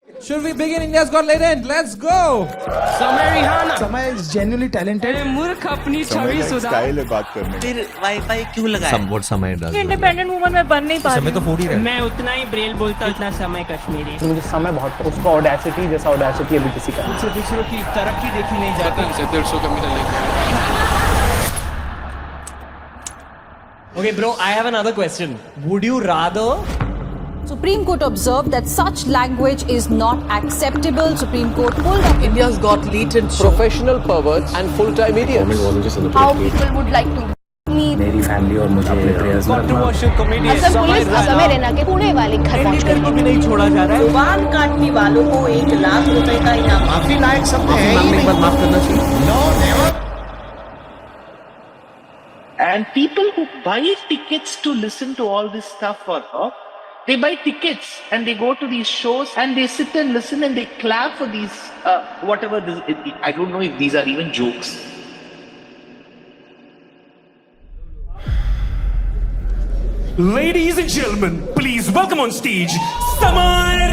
Should we begin? India's Got Talent. Let's go. समय Rihanna समय is genuinely talented. अरे मूर्ख अपनी छवि सुधार स्टाइल है बात करने की। फिर वाईफाई क्यों लगाया? Somewhat समय does. इंडिपेंडेंट वुमन में बन नहीं पा रही समय तो फूड ही रहा है। मैं उतना ही ब्रेल बोलता उतना समय कश्मीरी मुझे समय बहुत उसका ऑडेसिटी जैसा ऑडेसिटी अभी किसी का नहीं। से दूसरों की तरक्की देखी नहीं जाती Okay, bro, I have another question. Would you rather Supreme Court observed that such language is not acceptable. Supreme Court pulled up India's got latent professional perverts and full-time idiots. how people would like to meet मेरी family और मुझे अपने prayers में controversial comedian Assam police Assam में रहना के पुणे वाले घर पहुंच गई को भी नहीं छोड़ा जा रहा है? बाल काटने वालों को 1 लाख रुपए का इनाम। काफी लायक सब है एक बार माफ करना चाहिए। And people who buy tickets to listen to all this stuff for her, they buy tickets and they go to these shows and they sit and listen and they clap for these whatever this, I don't know if these are even jokes. Ladies and gentlemen, please welcome on stage Samar.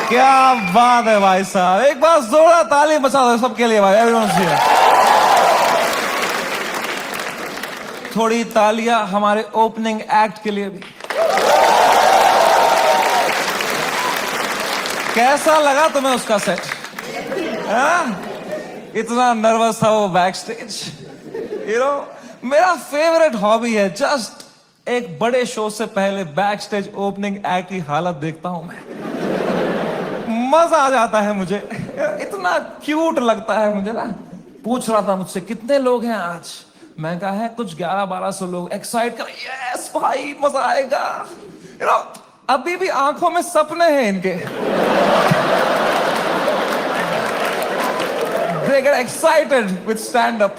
क्या बात है भाई साहब, एक बार जोरदार ताली बजा दो सबके लिए भाई, एवरीवन हियर। थोड़ी तालियां हमारे ओपनिंग एक्ट के लिए भी। कैसा लगा तुम्हें उसका सेट? इतना नर्वस था वो बैक स्टेज। मेरा फेवरेट हॉबी है जस्ट एक बड़े शो से पहले बैक स्टेज ओपनिंग एक्ट की हालत देखता हूं मैं, मजा आ जाता है मुझे, इतना क्यूट लगता है मुझे ना। पूछ रहा था मुझसे कितने लोग हैं आज, मैं कहा है कुछ 1100-1200 लोग। एक्साइट कर, यस भाई मजा आएगा। अभी भी आंखों में सपने हैं इनके। They get excited with stand up.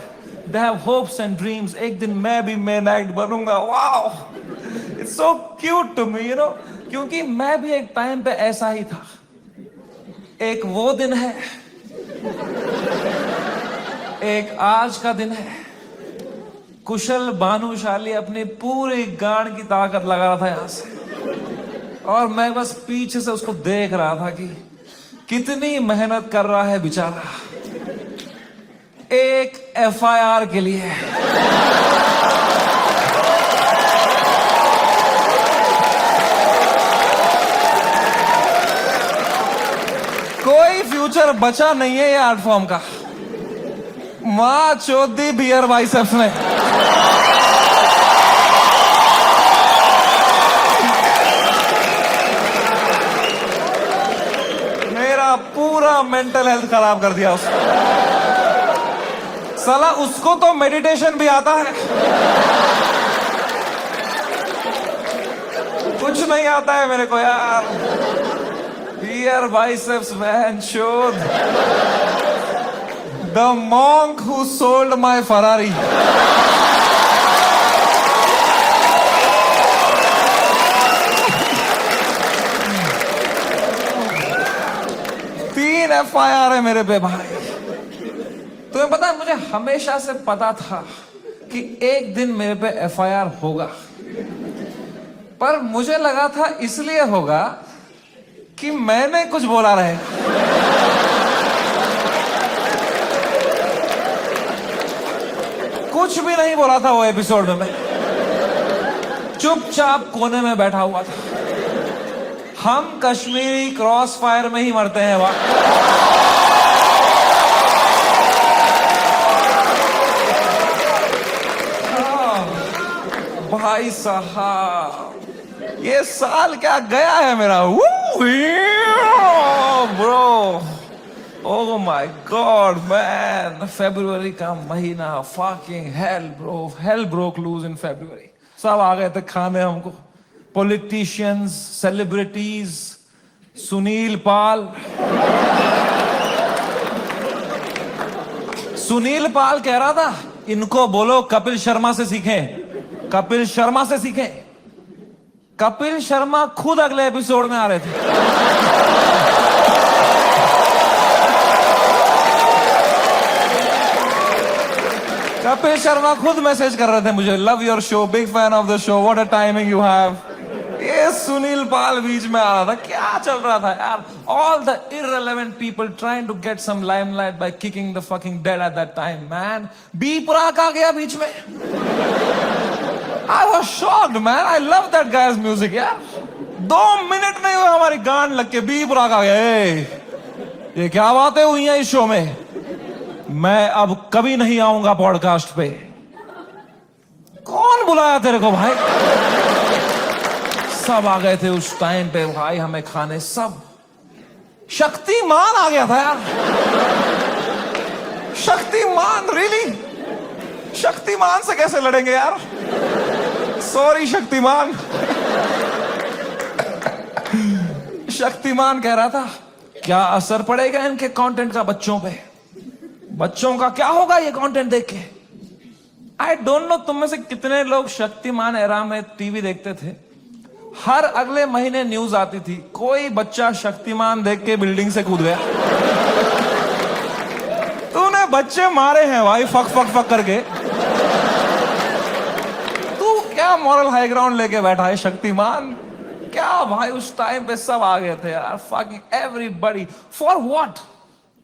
They have hopes and dreams. एक दिन मैं भी main act बनूंगा। Wow, it's so cute to me, क्योंकि मैं भी एक टाइम पे ऐसा ही था। एक वो दिन है, एक आज का दिन है। कुशल भानुशाली अपनी पूरी गांड की ताकत लगा रहा था यहां से, और मैं बस पीछे से उसको देख रहा था कि कितनी मेहनत कर रहा है बेचारा एक FIR के लिए। कोई फ्यूचर बचा नहीं है ये आर्ट फॉर्म का। मां चौधी बियर बाइसेप्स ने। मेरा पूरा मेंटल हेल्थ खराब कर दिया उसने। साला उसको तो मेडिटेशन भी आता है, कुछ नहीं आता है मेरे को यार। Beer biceps, man, showed. The monk who sold my Ferrari. 3 FIR है मेरे पे भाई। तुम्हें पता है, मुझे हमेशा से पता था कि एक दिन मेरे पे FIR होगा, पर मुझे लगा था इसलिए होगा कि मैंने कुछ बोला रहे। कुछ भी नहीं बोला था वो एपिसोड में, मैं चुपचाप कोने में बैठा हुआ था। हम कश्मीरी क्रॉस फायर में ही मरते हैं वहां। भाई साहब, ये साल क्या गया है मेरा। Bro, oh my god man, फरवरी का महीना, fucking hell bro, hell broke loose in February. सब आ गए थे खाने हमको, पॉलिटिशियंस, सेलिब्रिटीज, सुनील पाल। सुनील पाल कह रहा था इनको बोलो कपिल शर्मा से सीखें, कपिल शर्मा से सीखें। कपिल शर्मा खुद अगले एपिसोड में आ रहे थे। कपिल शर्मा खुद मैसेज कर रहे थे मुझे, love your show, big fan of the show, what a timing you have. ये सुनील पाल बीच में आ रहा था, क्या चल रहा था यार? All the irrelevant people trying to get some limelight by kicking the fucking dead at that time, man. B Praak आ गया बीच में। I was shocked, man. I love that guy's music, यार। 2 मिनट नहीं हुए हमारी गान लग के बी प्राक आ गया। ये क्या बातें हुई हैं इस शो में? मैं अब कभी नहीं आऊंगा पॉडकास्ट पे। कौन बुलाया तेरे को भाई? सब आ गए थे उस टाइम पे भाई हमें खाने, सब। शक्तिमान आ गया था यार। शक्तिमान, रियली? शक्तिमान से कैसे लड़ेंगे यार? सॉरी शक्तिमान। शक्तिमान कह रहा था क्या असर पड़ेगा इनके कंटेंट का बच्चों पे? बच्चों का क्या होगा ये कंटेंट देख के? आई डोंट नो तुम में से कितने लोग शक्तिमान एरा में टीवी देखते थे। हर अगले महीने न्यूज आती थी कोई बच्चा शक्तिमान देख के बिल्डिंग से कूद गया। तूने बच्चे मारे हैं भाई, फक फक फक करके। तू क्या मॉरल हाई ग्राउंड लेके बैठा है शक्तिमान? क्या भाई उस टाइम पे सब आ गए थे यार, fucking everybody. For what?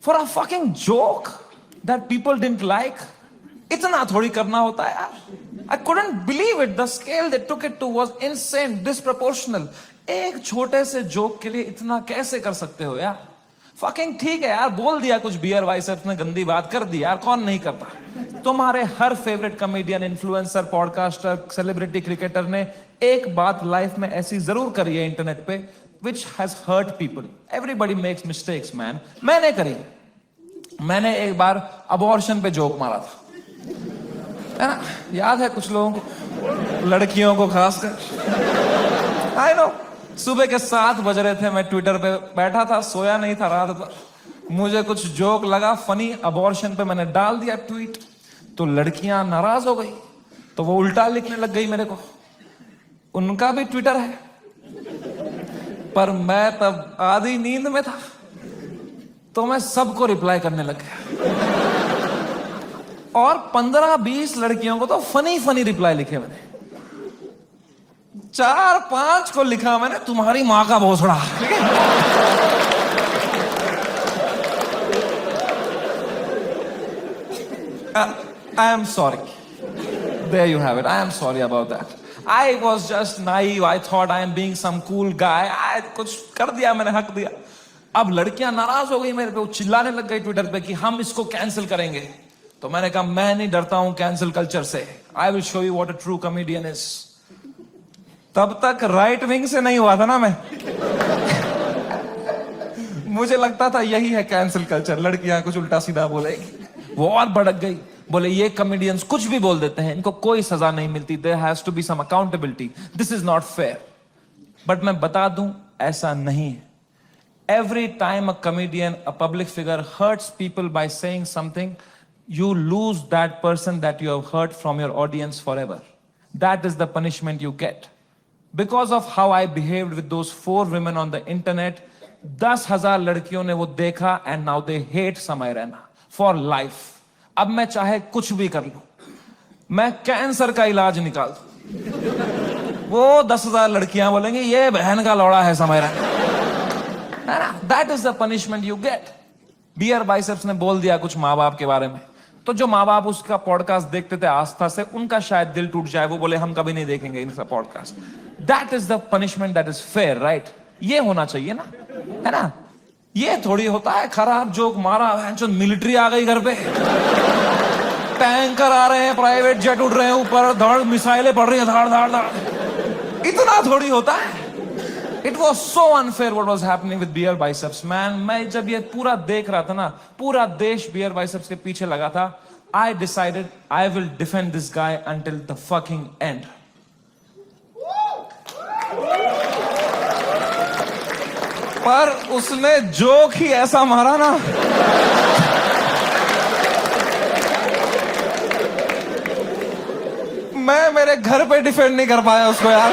For a fucking joke that people didn't like? इतना थोड़ी करना होता है यार। I couldn't believe it. The scale they took it to was insane, disproportional. एक छोटे से जोक के लिए इतना कैसे कर सकते हो यार? Fucking ठीक है यार, बोल दिया कुछ बियर बाइसेप्स ने गंदी बात कर दी यार, कौन नहीं करता? तुम्हारे हर favourite comedian, influencer, podcaster, celebrity, cricketer ने एक बात लाइफ में ऐसी जरूर करी है इंटरनेट पे, which has hurt people. Everybody makes mistakes, man. मैंने करी। मैंने एक बार अबॉर्शन पे जोक मारा था, है ना? याद है कुछ लोगों को, लड़कियों को खासकर। आई नो, सुबह के 7 बज रहे थे, मैं ट्विटर पे बैठा था, सोया नहीं था रात भर। मुझे कुछ जोक लगा फनी अबॉर्शन पे, मैंने डाल दिया ट्वीट, तो लड़कियां नाराज हो गई, तो वो उल्टा लिखने लग गई मेरे को। उनका भी ट्विटर है, पर मैं तब आधी नींद में था, तो मैं सबको रिप्लाई करने लग गया। और 15-20 लड़कियों को तो फनी फनी रिप्लाई लिखे मैंने। 4-5 को लिखा मैंने तुम्हारी मां का भोसड़ा। I am sorry. There you have it. I am sorry about that. I was just naive. I thought I am being some cool guy. कुछ कर दिया मैंने, हक दिया। अब लड़कियां नाराज हो गई मेरे पे, चिल्लाने लग गई ट्विटर पे कि हम इसको कैंसिल करेंगे। तो मैंने कहा मैं नहीं डरता हूं कैंसिल कल्चर से। I will show you what a true comedian is. तब तक राइट विंग से नहीं हुआ था ना मैं। मुझे लगता था यही है कैंसिल कल्चर, लड़कियां कुछ उल्टा सीधा बोलेगी। वो और भड़क गई, बोले ये कॉमेडियंस कुछ भी बोल देते हैं, इनको कोई सजा नहीं मिलती, there has to be some accountability, this is not fair. But मैं बता दूं ऐसा नहीं है। Every time a comedian, a public figure hurts people by saying something, you lose that person that you have hurt from your audience forever. That is the punishment you get. Because of how I behaved with those 4 women on the internet, 10,000 लड़कियों ने वो देखा and now they hate समय Raina for life. अब मैं चाहे कुछ भी कर लूं, मैं कैंसर का इलाज निकाल दूं, वो 10,000 लड़कियां बोलेंगे ये बहन का लौड़ा है Samay Raina. That is the punishment you get. Beer Biceps ने बोल दिया कुछ माँ बाप के बारे में, तो जो माँ बाप उसका पॉडकास्ट देखते थे आस्था से, उनका शायद दिल टूट जाए, वो बोले हम कभी नहीं देखेंगे इनका podcast. That is the punishment that is fair, right? ये होना चाहिए ना, है ना? ये थोड़ी होता है खराब जोक मारा, मिलिट्री आ गई घर पे, टैंकर आ रहे हैं, प्राइवेट जेट उड़ रहे हैं ऊपर, धड़ मिसाइलें पड़ रही हैं, धाड़ धाड़ धाड़, इतना थोड़ी होता है। It was so unfair what was happening with beer biceps, man. मैं जब ये पूरा देख रहा था ना, पूरा देश beer biceps के पीछे लगा था, I decided I will defend this guy until the fucking end. पर उसने जोक ही ऐसा मारा ना, मैं मेरे घर पे डिफेंड नहीं कर पाया उसको यार।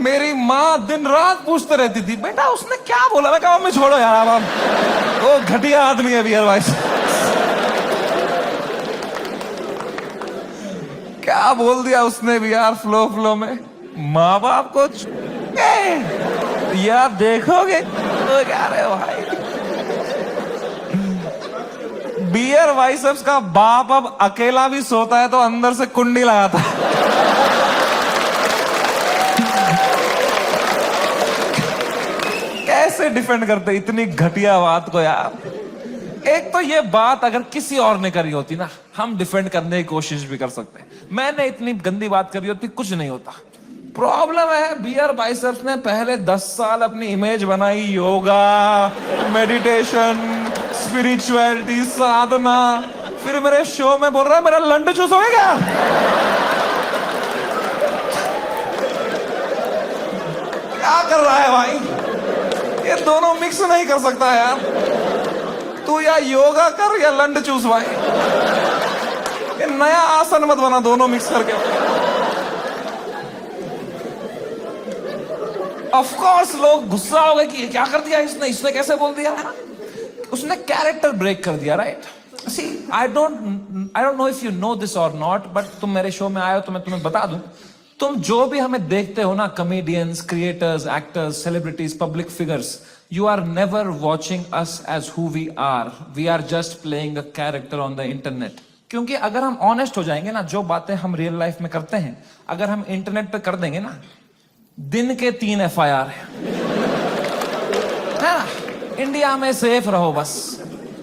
मेरी माँ दिन रात पूछते रहती थी, बेटा उसने क्या बोला? मैं कहा मम्मी छोड़ो यार, अब वो घटिया आदमी है बियर वाइस। क्या बोल दिया उसने भी यार फ्लो में। माँ बाप को यार देखोगे तो क्या रहे भाई, बियर वाइसेप्स का बाप अब अकेला भी सोता है तो अंदर से कुंडी लगाता है। कैसे डिफेंड करते इतनी घटिया बात को यार। एक तो ये बात अगर किसी और ने करी होती ना, हम डिफेंड करने की कोशिश भी कर सकते। मैंने इतनी गंदी बात करी होती, कुछ नहीं होता। प्रॉब्लम है बियर बाइसेप्स ने पहले 10 साल अपनी इमेज बनाई, योगा, मेडिटेशन, स्पिरिचुअलिटी, साधना, फिर मेरे शो में बोल रहा है मेरा लंड चूस हो गया। क्या कर रहा है भाई? ये दोनों मिक्स नहीं कर सकता यार। तू या योगा कर या लंड चूस भाई। ये नया आसन मत बना दोनों मिक्स करके। ऑफ कोर्स लोग गुस्सा हो गए कि ये क्या कर दिया इसने कैसे बोल दिया? उसने कैरेक्टर ब्रेक कर दिया, right? See I don't know if you know this or not, but तुम मेरे शो में आए हो तो मैं तुम्हें बता दूं, तुम जो भी हमें देखते हो ना, comedians, creators, actors, celebrities, public figures, you are never watching us as who we are just playing a character on the internet। क्योंकि अगर हम ऑनेस्ट हो जाएंगे ना, जो बातें हम रियल लाइफ में करते हैं अगर हम इंटरनेट पे कर देंगे ना, दिन के 3 FIR है ना। इंडिया में सेफ रहो बस।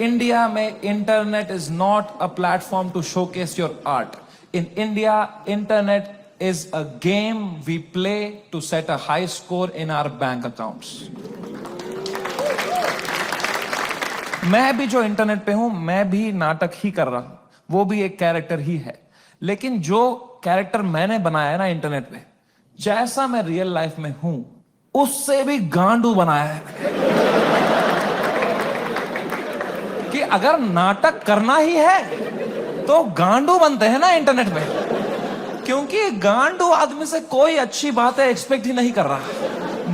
इंडिया में internet is not a platform to showcase your art. In India internet is a game we play to set a high score in our bank accounts। मैं भी जो इंटरनेट पे हूं, मैं भी नाटक ही कर रहा हूं, वो भी एक कैरेक्टर ही है। लेकिन जो कैरेक्टर मैंने बनाया है ना इंटरनेट पे, जैसा मैं रियल लाइफ में हूं उससे भी गांडू बनाया है कि अगर नाटक करना ही है तो गांडू बनते हैं ना इंटरनेट पे। क्योंकि गांडू आदमी से कोई अच्छी बातें एक्सपेक्ट ही नहीं कर रहा।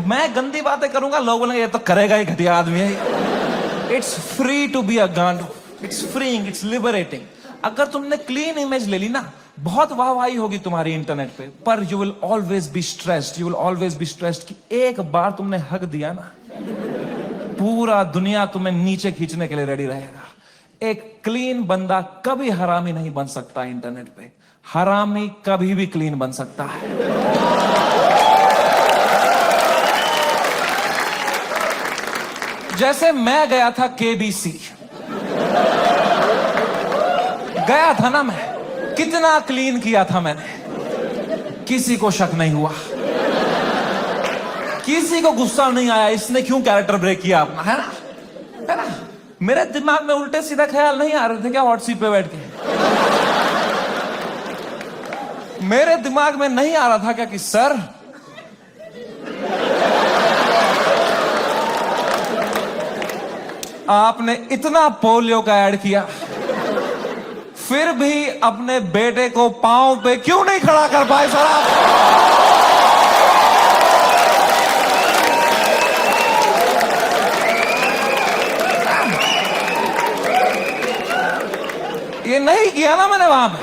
मैं गंदी बातें करूंगा, लोग बोलेंगे ये तो करेगा ही, घटिया आदमी है। It's free to be a गांडू, इट्स फ्रीइंग, इट्स लिबरेटिंग। अगर तुमने क्लीन इमेज ले ली ना, बहुत वाहवाही होगी तुम्हारी इंटरनेट पे, पर you will always be stressed, you will always be stressed कि एक बार तुमने हक दिया ना, पूरा दुनिया तुम्हें नीचे खींचने के लिए रेडी रहेगा। एक क्लीन बंदा कभी हरामी नहीं बन सकता इंटरनेट पे, हरामी कभी भी क्लीन बन सकता है। जैसे मैं गया था KBC, गया था ना मैं, कितना क्लीन किया था मैंने, किसी को शक नहीं हुआ, किसी को गुस्सा नहीं आया इसने क्यों कैरेक्टर ब्रेक किया अपना, है ना? मेरे दिमाग में उल्टे सीधा ख्याल नहीं आ रहे थे क्या हॉट सीट पे बैठ के? मेरे दिमाग में नहीं आ रहा था क्या कि सर आपने इतना पोलियो का ऐड किया, फिर भी अपने बेटे को पांव पे क्यों नहीं खड़ा कर पाए सर आप? ये नहीं किया ना मैंने वहां पे।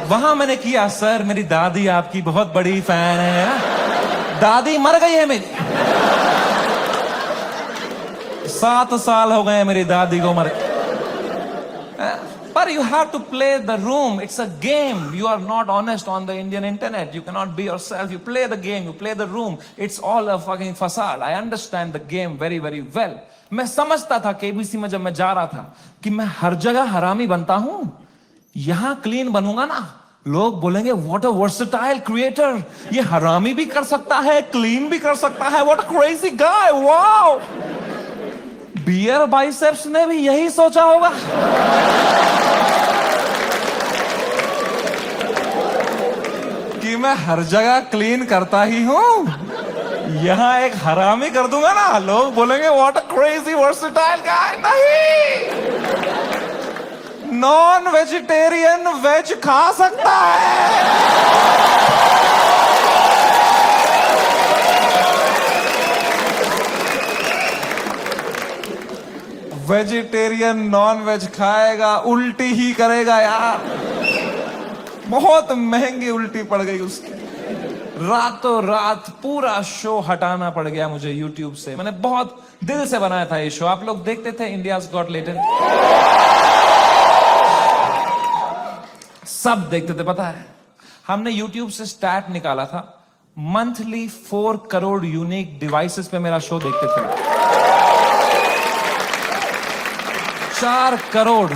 वहां मैंने किया, सर मेरी दादी आपकी बहुत बड़ी फैन है, दादी मर गई है मेरी, 7 साल हो गए मेरी दादी को मर। But you have to play the room. It's a game. You are not honest on the Indian internet. You cannot be yourself. You play the game. You play the room. It's all a fucking facade. I understand the game very, very well. मैं समझता था KBC में जब मैं जा रहा था कि मैं हर जगह हरामी बनता हूं, यहां क्लीन बनूंगा ना, लोग बोलेंगे व्हाट अ वर्सेटाइल क्रिएटर, ये हरामी भी कर सकता है, क्लीन भी कर सकता है, what a crazy guy, wow. Beer Biceps ने भी यही सोचा होगा। कि मैं हर जगह क्लीन करता ही हूं, यहां एक हरामी कर दूंगा ना, लोग बोलेंगे व्हाट अ क्रेजी वर्सेटाइल गाय। नहीं, नॉन वेजिटेरियन वेज खा सकता है। वेजिटेरियन नॉन वेज खाएगा, उल्टी ही करेगा यार। बहुत महंगी उल्टी पड़ गई उसकी, रातों रात पूरा शो हटाना पड़ गया मुझे YouTube से। मैंने बहुत दिल से बनाया था ये शो। आप लोग देखते थे इंडियाज गॉट लेटेंट? सब देखते थे। पता है, हमने YouTube से स्टैट निकाला था, मंथली 4 करोड़ यूनिक डिवाइसेस पे मेरा शो देखते थे। 4 करोड़,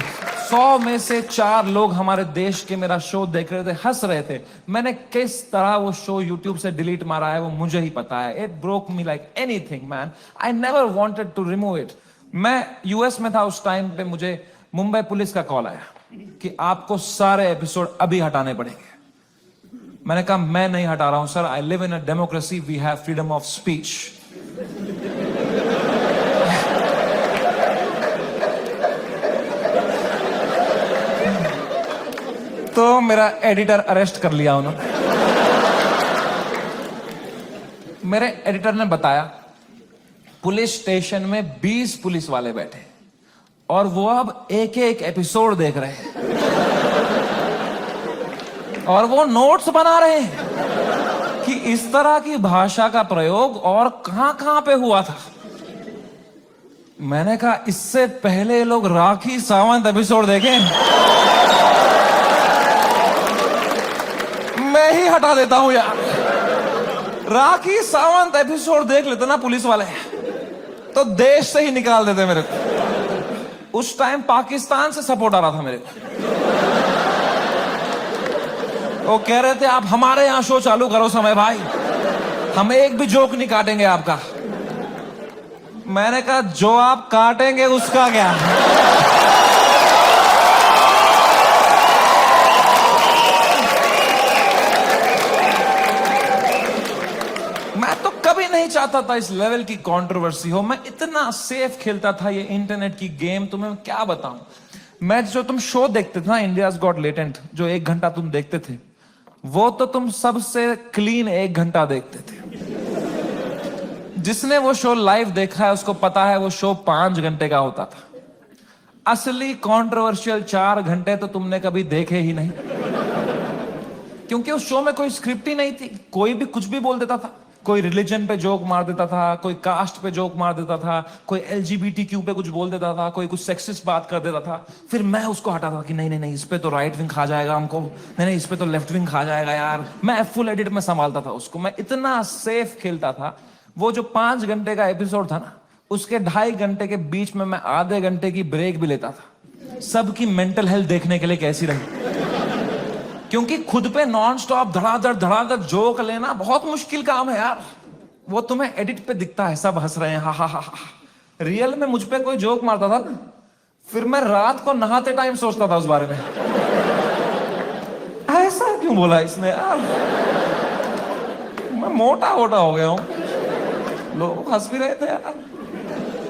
100 में से 4 लोग हमारे देश के मेरा शो देख रहे थे, हंस रहे थे। मैंने किस तरह वो शो YouTube से डिलीट मारा है वो मुझे ही पता है। It broke me like anything man. I never wanted to remove it. मैं यूएस में था उस टाइम पे, मुझे मुंबई पुलिस का कॉल आया कि आपको सारे एपिसोड अभी हटाने पड़ेंगे। मैंने कहा मैं नहीं हटा रहा हूं sir, I live in a democracy, we have freedom of speech. तो मेरा एडिटर अरेस्ट कर लिया उन्होंने। मेरे एडिटर ने बताया पुलिस स्टेशन में 20 पुलिस वाले बैठे और वो अब एक एक एपिसोड देख रहे हैं और वो नोट्स बना रहे हैं कि इस तरह की भाषा का प्रयोग और कहां पे हुआ था। मैंने कहा इससे पहले लोग राखी सावंत एपिसोड देखें, मैं ही हटा देता हूं यार। राखी सावंत एपिसोड देख लेते ना पुलिस वाले तो देश से ही निकाल देते मेरे को। उस टाइम पाकिस्तान से सपोर्ट आ रहा था मेरे को। वो कह रहे थे आप हमारे यहां शो चालू करो समय भाई, हम एक भी जोक नहीं काटेंगे आपका। मैंने कहा जो आप काटेंगे उसका क्या। मैं तो कभी नहीं चाहता था इस लेवल की कंट्रोवर्सी हो। मैं इतना सेफ खेलता था ये इंटरनेट की गेम, तुम्हें क्या बताऊं। मैं जो तुम शो देखते थे ना इंडियाज गॉट लेटेंट, जो 1 घंटा तुम देखते थे, वो तो तुम सबसे क्लीन 1 घंटा देखते थे। जिसने वो शो लाइव देखा है उसको पता है वो शो 5 घंटे का होता था। असली कंट्रोवर्शियल 4 घंटे तो तुमने कभी देखे ही नहीं, क्योंकि उस शो में कोई स्क्रिप्ट ही नहीं थी। कोई भी कुछ भी बोल देता था, कोई रिलीजन पे जोक मार देता था, कोई कास्ट पे जोक मार देता था, कोई LGBTQ पे कुछ बोल देता था, कोई कुछ सेक्सिस्ट बात कर देता था। फिर मैं उसको हटाता था कि नहीं नहीं नहीं, इस पे तो राइट विंग खा जाएगा हमको, नहीं नहीं इस पे तो लेफ्ट विंग खा जाएगा यार। मैं फुल एडिट में संभालता था उसको। मैं इतना सेफ खेलता था। वो जो 5 घंटे का एपिसोड था ना, उसके 2.5 घंटे के बीच में मैं आधे घंटे की ब्रेक भी लेता था, सबकी मेंटल हेल्थ देखने के लिए कैसी रही। क्योंकि खुद पे नॉन स्टॉप धड़ाधड़ जोक लेना बहुत मुश्किल काम है यार। वो तुम्हें एडिट पे दिखता है सब हंस रहे हैं, हा हा हा हा। रियल में मुझ पे कोई जोक मारता था ना, फिर मैं रात को नहाते टाइम सोचता था उस बारे में, ऐसा क्यों बोला इसने यार, मैं मोटा हो गया हूं। लोग हंस भी रहे थे यार।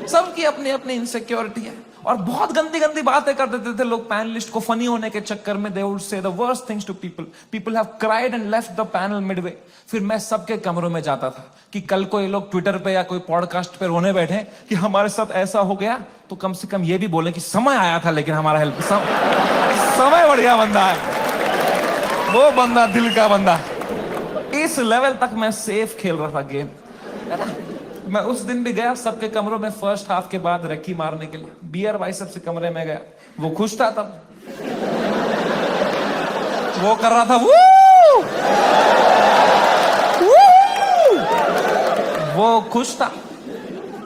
सबकी अपनी अपनी इनसिक्योरिटी है और बहुत गंदी गंदी बातें कर देते थे लोग पैनलिस्ट को फनी होने के चक्कर में। They would say the worst things to people. People have cried and left the panel midway. फिर मैं सबके कमरों में जाता था कि कल को ये लोग ट्विटर पे या कोई पॉडकास्ट पे रोने बैठे कि हमारे साथ ऐसा हो गया, तो कम से कम ये भी बोले कि समय आया था लेकिन हमारा हेल्प समय बढ़िया बंदा है वो, बंदा दिल का बंदा। इस लेवल तक मैं सेफ खेल रहा था गेम, है ना। मैं उस दिन भी गया सबके कमरों में फर्स्ट हाफ के बाद रक्की मारने के लिए। बियर बाइसेप से कमरे में गया, वो खुश था तब, वो कर रहा था वू! वू! वो खुश था।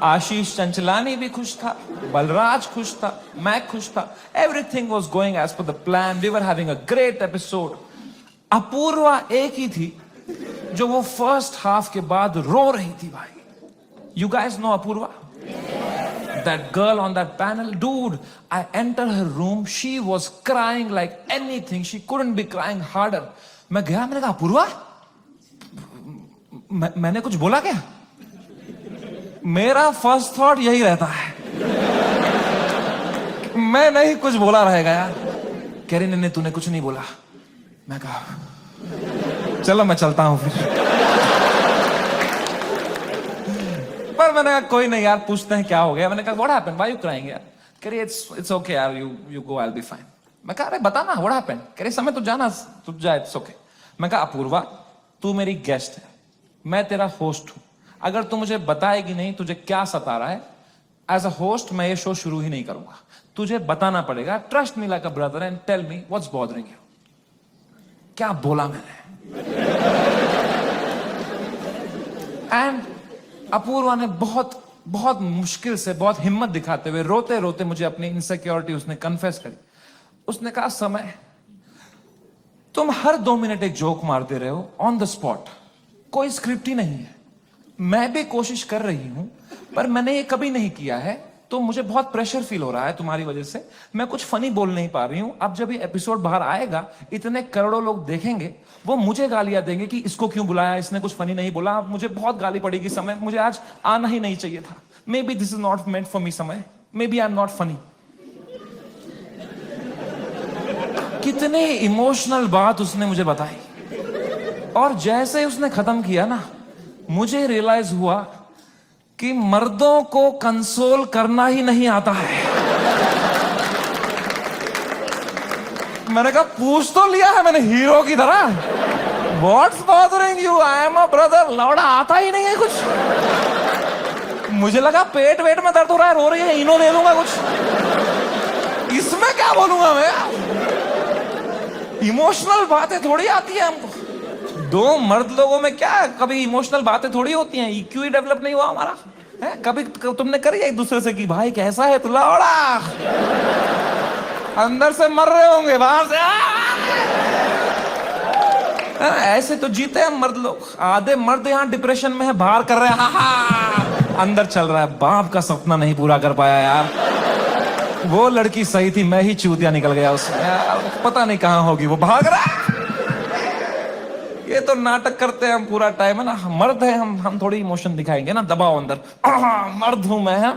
आशीष चंचलानी भी खुश था, बलराज खुश था, मैं खुश था। Everything was going as per the plan. We were having a great episode. Apoorva एक ही थी जो वो फर्स्ट हाफ के बाद रो रही थी भाई। You guys know Apurva? That girl on that panel? Dude, I entered her room. She was crying like anything. She couldn't be crying harder. मैं गया, मैंने कहा अपूर्वा मैंने कुछ बोला क्या? मेरा फर्स्ट थॉट यही रहता है, मैं नहीं कुछ बोला रहेगा यार। कह रही नहीं तूने कुछ नहीं बोला। मैं कहा चलो मैं चलता हूं फिर। पर मैंने कहा कोई नहीं यार, पूछते हैं क्या हो गया। मैंने कहा what happened, why you crying यार? कह रही इट्स ओके यार, you go, I will be fine. मैं कहा अरे बता ना व्हाट हैपेंड। कह रही समय तू जाना, तू जा, इट्स ओके। मैं कहा अपूर्वा तू मेरी गेस्ट है, मैं तेरा होस्ट हूं, अगर तू मुझे बताएगी नहीं तुझे क्या सता रहा है, एज अ होस्ट मैं ये शो शुरू ही नहीं करूंगा। तुझे बताना पड़ेगा, trust me like a brother and tell me what's bothering you. क्या बोला मैंने? एंड अपूर्वा ने बहुत बहुत मुश्किल से, बहुत हिम्मत दिखाते हुए, रोते रोते मुझे अपनी इनसिक्योरिटी उसने कन्फेस करी। उसने कहा समय तुम हर 2 मिनट एक जोक मारते रहे हो ऑन द स्पॉट, कोई स्क्रिप्ट ही नहीं है। मैं भी कोशिश कर रही हूं पर मैंने ये कभी नहीं किया है, तो मुझे बहुत प्रेशर फील हो रहा है तुम्हारी वजह से। मैं कुछ फनी बोल नहीं पा रही हूं। अब जब ये एपिसोड बाहर आएगा, इतने करोड़ों लोग देखेंगे, वो मुझे गालियां देंगे कि इसको क्यों बुलाया, इसने कुछ फनी नहीं बोला। मुझे बहुत गाली पड़ेगी समय, मुझे आज आना ही नहीं चाहिए था। Maybe this is not meant for me Samay, maybe I am not funny. कितने इमोशनल बात उसने मुझे बताई, और जैसे उसने खत्म किया ना, मुझे रियलाइज हुआ कि मर्दों को कंसोल करना ही नहीं आता है। मैंने कहा पूछ तो लिया है मैंने हीरो की तरह, what's bothering you, I am a brother. लौड़ा आता ही नहीं है कुछ। मुझे लगा पेट वेट में दर्द हो रहा है, रो रही है, इनो दे दूंगा कुछ। इसमें क्या बोलूंगा मैं? इमोशनल बातें थोड़ी आती है हमको। 2 मर्द लोगों में क्या कभी इमोशनल बातें थोड़ी होती हैं? EQ ही डेवलप नहीं हुआ हमारा है? कभी तुमने करी एक दूसरे से कि भाई कैसा है तू? लौड़ा अंदर से मर रहे होंगे, बाहर से ऐसे तो जीते हैं मर्द लोग। आधे मर्द यहाँ डिप्रेशन में है, बाहर कर रहे हैं, अंदर चल रहा है बाप का सपना नहीं पूरा कर पाया यार। वो लड़की सही थी, मैं ही चूतिया निकल गया उसमें यार, पता नहीं कहां होगी, वो भाग रहा है। ये तो नाटक करते हैं हम पूरा टाइम, है ना। मर्द है हम थोड़ी इमोशन दिखाएंगे ना, दबाओ अंदर, मर्द हूं मैं।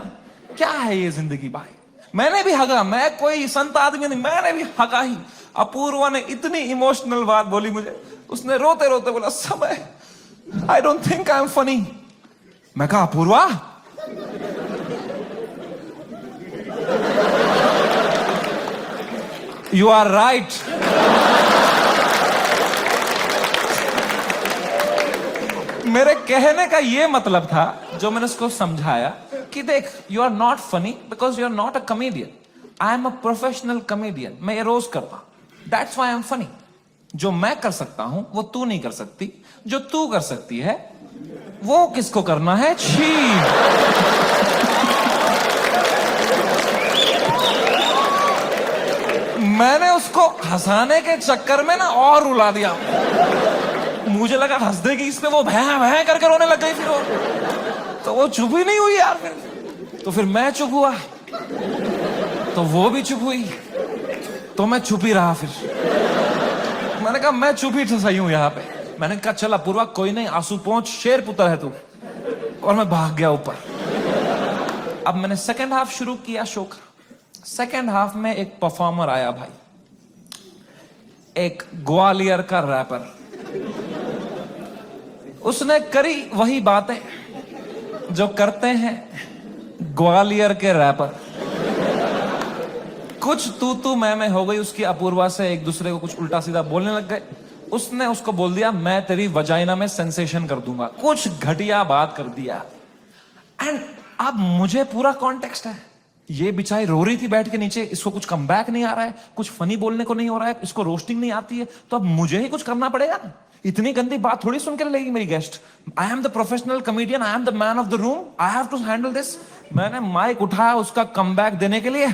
क्या है ये जिंदगी भाई? मैंने भी हगा, मैं कोई संत आदमी नहीं, मैंने भी हगा ही। अपूर्वा ने इतनी इमोशनल बात बोली मुझे, उसने रोते रोते बोला समय आई don't think I am funny. मैं कहा अपूर्वा यू आर राइट। मेरे कहने का ये मतलब था, जो मैंने उसको समझाया कि देख, you are not funny because you are not a comedian, I am a professional comedian. मैं ये रोज करता हूं, that's why I am funny. जो मैं कर सकता हूं वो तू नहीं कर सकती, जो तू कर सकती है वो किसको करना है? छी। मैंने उसको हंसाने के चक्कर में ना और रुला दिया। मुझे लगा हंस देगी इस पे, वो भैं भैं करके रोने लग गई। फिर तो वो चुप ही नहीं हुई यार। तो फिर मैं चुप हुआ, तो वो भी चुप हुई, तो मैं चुप ही रहा। फिर मैंने कहा मैं चुप ही सही हूं यहाँ पे। मैंने कहा चल अपूर्वा कोई नहीं, आंसू पहुंच, शेर पुत्र है तू। और मैं भाग गया ऊपर। अब मैंने सेकेंड हाफ शुरू किया शो का। सेकेंड हाफ में एक परफॉर्मर आया भाई, एक ग्वालियर का रैपर। उसने करी वही बातें जो करते हैं ग्वालियर के रैपर। कुछ तू मैं हो गई उसकी अपूर्वा से, एक दूसरे को कुछ उल्टा सीधा बोलने लग गए। उसने उसको बोल दिया मैं तेरी वजाइना में सेंसेशन कर दूंगा, कुछ घटिया बात कर दिया। एंड अब मुझे पूरा कॉन्टेक्स्ट है, ये बेचारी रो रही थी बैठ के नीचे, इसको कुछ कमबैक नहीं आ रहा है, कुछ फनी बोलने को नहीं हो रहा है, इसको रोस्टिंग नहीं आती है, तो अब मुझे ही कुछ करना पड़ेगा ना। इतनी गंदी बात थोड़ी सुन के लेगी मेरी guest. I am the professional comedian, I am the man of the room, I have to handle this. मैंने माइक उठाया उसका कमबैक देने के लिए,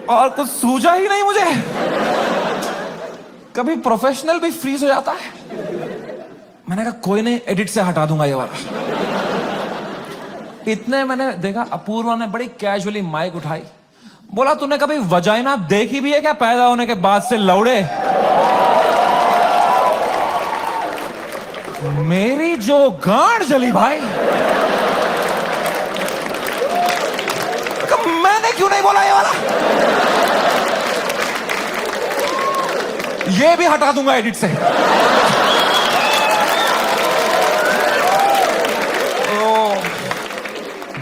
और कुछ सूझा ही नहीं मुझे। कभी प्रोफेशनल भी फ्रीज हो जाता है। मैंने कहा कोई नहीं, एडिट से हटा दूंगा ये वाला। इतने मैंने देखा अपूर्वा ने बड़ी कैजुअली माइक उठाई, बोला तूने कभी वजाइना देखी भी है क्या पैदा होने के बाद से लौड़े? मेरी जो गांड जली भाई, मैंने क्यों नहीं बोला ये वाला? ये भी हटा दूंगा एडिट से।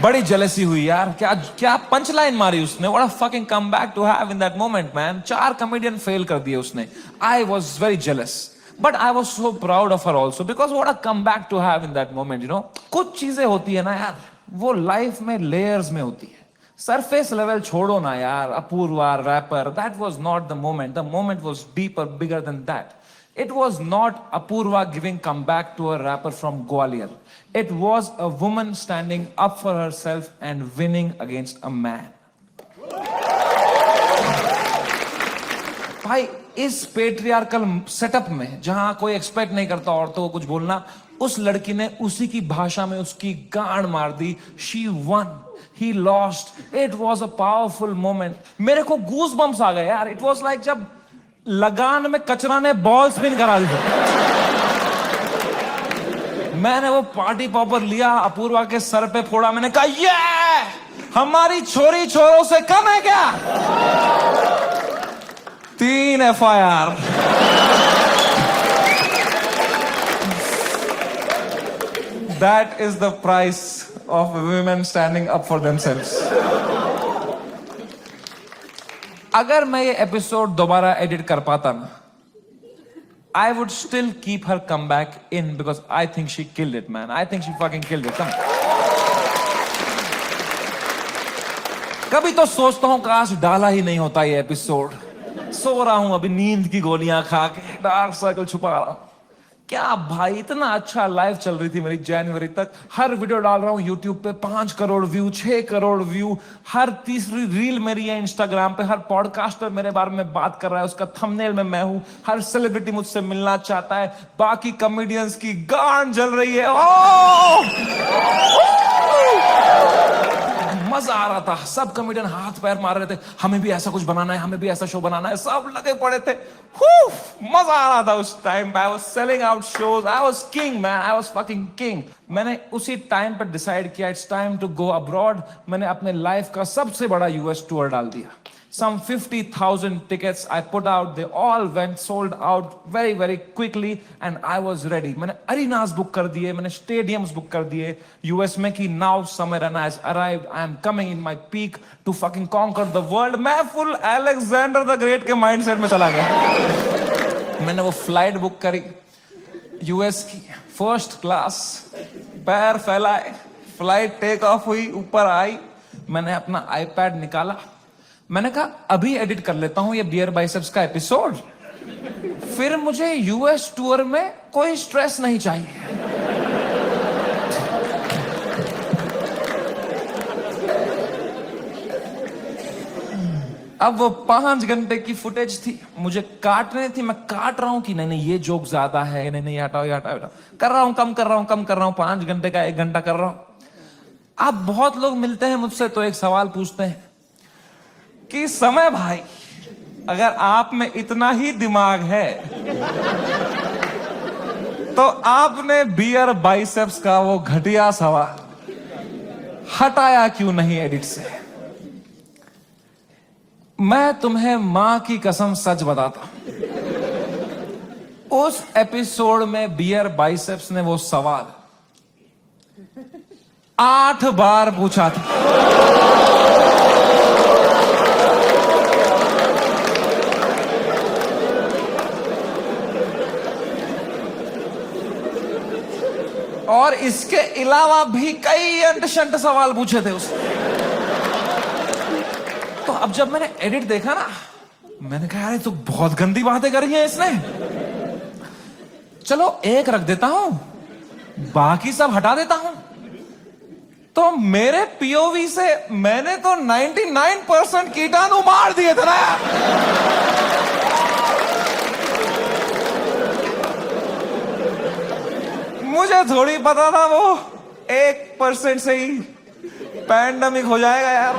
बड़ी जेलसी हुई यार। क्या क्या पंच लाइन मारी उसने। What a fucking comeback to have in that moment man. 4 comedian fail कर दिए उसने। I was very jealous but I was so proud of her also because what a comeback to have in that moment. You know, कुछ चीजें होती है ना यार, वो लाइफ में लेयर्स में होती है। सरफेस लेवल छोड़ो ना यार। Apoorva rapper, that was not the moment. The moment was deeper, bigger than that. It was not Apurva giving comeback to a rapper from Gwalior. It was a woman standing up for herself and winning against a man. भाई, इस patriarchal setup में जहां कोई expect नहीं करता औरतों को कुछ बोलना, उस लड़की ने उसी की भाषा में उसकी गांड मार दी. She won. He lost. It was a powerful moment. मेरे को गूज बम्स आ गए यार. It was like जब लगान में कचरा ने बॉल स्पिन करा दी. मैंने वो पार्टी पॉपर लिया, अपूर्वा के सर पे फोड़ा. मैंने कहा ये हमारी छोरी छोरों से कम है क्या? 3 FIR. That is the price of women standing up for themselves. अगर मैं ये एपिसोड दोबारा एडिट कर पाता ना, I would still keep her comeback in because I think she killed it, man. I think she fucking killed it. Come. कभी तो सोचता हूं काश डाला ही नहीं होता ये एपिसोड. सो रहा हूं अभी नींद की गोलियां खा के, डार्क सर्कल छुपा रहा हूं. क्या भाई, इतना अच्छा लाइफ चल रही थी मेरी जनवरी तक. हर वीडियो डाल रहा हूं यूट्यूब पे, 5 करोड़ व्यू, 6 करोड़ व्यू. हर तीसरी रील मेरी है इंस्टाग्राम पे. हर पॉडकास्टर मेरे बारे में बात कर रहा है, उसका थंबनेल में मैं हूं. हर सेलिब्रिटी मुझसे मिलना चाहता है. बाकी कॉमेडियंस की गांड जल रही है. मजा आ रहा था. सब कॉमेडियन हाथ पैर मार रहे थे, हमें भी ऐसा कुछ बनाना है, हमें भी ऐसा शो बनाना है. सब लगे पड़े थे. मजा आ रहा था उस time. I was selling out shows. I was king man. I was fucking king. मैंने उसी टाइम पर डिसाइड किया it's time to go abroad. मैंने अपने लाइफ का सबसे बड़ा यूएस टूर डाल दिया. Some 50,000 tickets I put out. They all went sold out very, very quickly and I was ready. मैंने arenas book कर दिए, मैंने stadiums book कर दिए US में कि now Samay Rana has arrived. I am coming in my peak to fucking conquer the world. मैं full Alexander the Great के mindset में चला गया. मैंने वो flight book करी US की, first class. पैर फैलाए, flight take off हुई, ऊपर आई. मैंने अपना iPad निकाला. मैंने कहा अभी एडिट कर लेता हूं ये बियर बाइसेप्स का एपिसोड, फिर मुझे यूएस टूर में कोई स्ट्रेस नहीं चाहिए. अब वो 5 घंटे की फुटेज थी, मुझे काटने थी. मैं काट रहा हूं कि नहीं ये जोक ज्यादा है, नहीं हटाओ ये हटाओ. कर रहा हूं, कम कर रहा हूं. 5 घंटे का 1 घंटा कर रहा हूं. अब बहुत लोग मिलते हैं मुझसे तो एक सवाल पूछते हैं कि समय भाई, अगर आप में इतना ही दिमाग है तो आपने बियर बाइसेप्स का वो घटिया सवाल हटाया क्यों नहीं एडिट से? मैं तुम्हें मां की कसम सच बताता हूं, उस एपिसोड में बियर बाइसेप्स ने वो सवाल 8 बार पूछा था. और इसके अलावा भी कई अंट-शंट सवाल पूछे थे उसने. तो अब जब मैंने एडिट देखा ना, मैंने कहा यार तो बहुत गंदी बातें करी हैं इसने. चलो एक रख देता हूं, बाकी सब हटा देता हूं. तो मेरे पीओवी से मैंने तो 99% कीटाणु मार दिए थे ना यार. मुझे थोड़ी पता था वो 1% से ही पैंडेमिक हो जाएगा यार.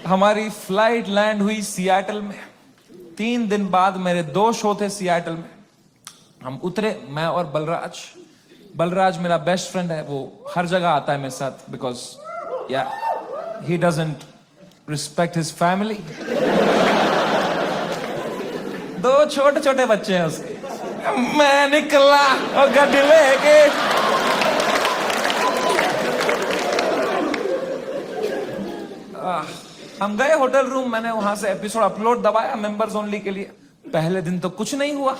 हमारी फ्लाइट लैंड हुई सियाटल में. 3 दिन बाद मेरे 2 शो थे सियाटल में. हम उतरे, मैं और बलराज मेरा बेस्ट फ्रेंड है, वो हर जगह आता है मेरे साथ, बिकॉज या he doesn't respect his family. दो छोटे छोटे बच्चे हैं उसके। मैं निकला और गड्डी लेके, हम गए होटल रूम, मैंने वहां से एपिसोड अपलोड दबाया मेंबर्स ओनली के लिए। पहले दिन तो कुछ नहीं हुआ,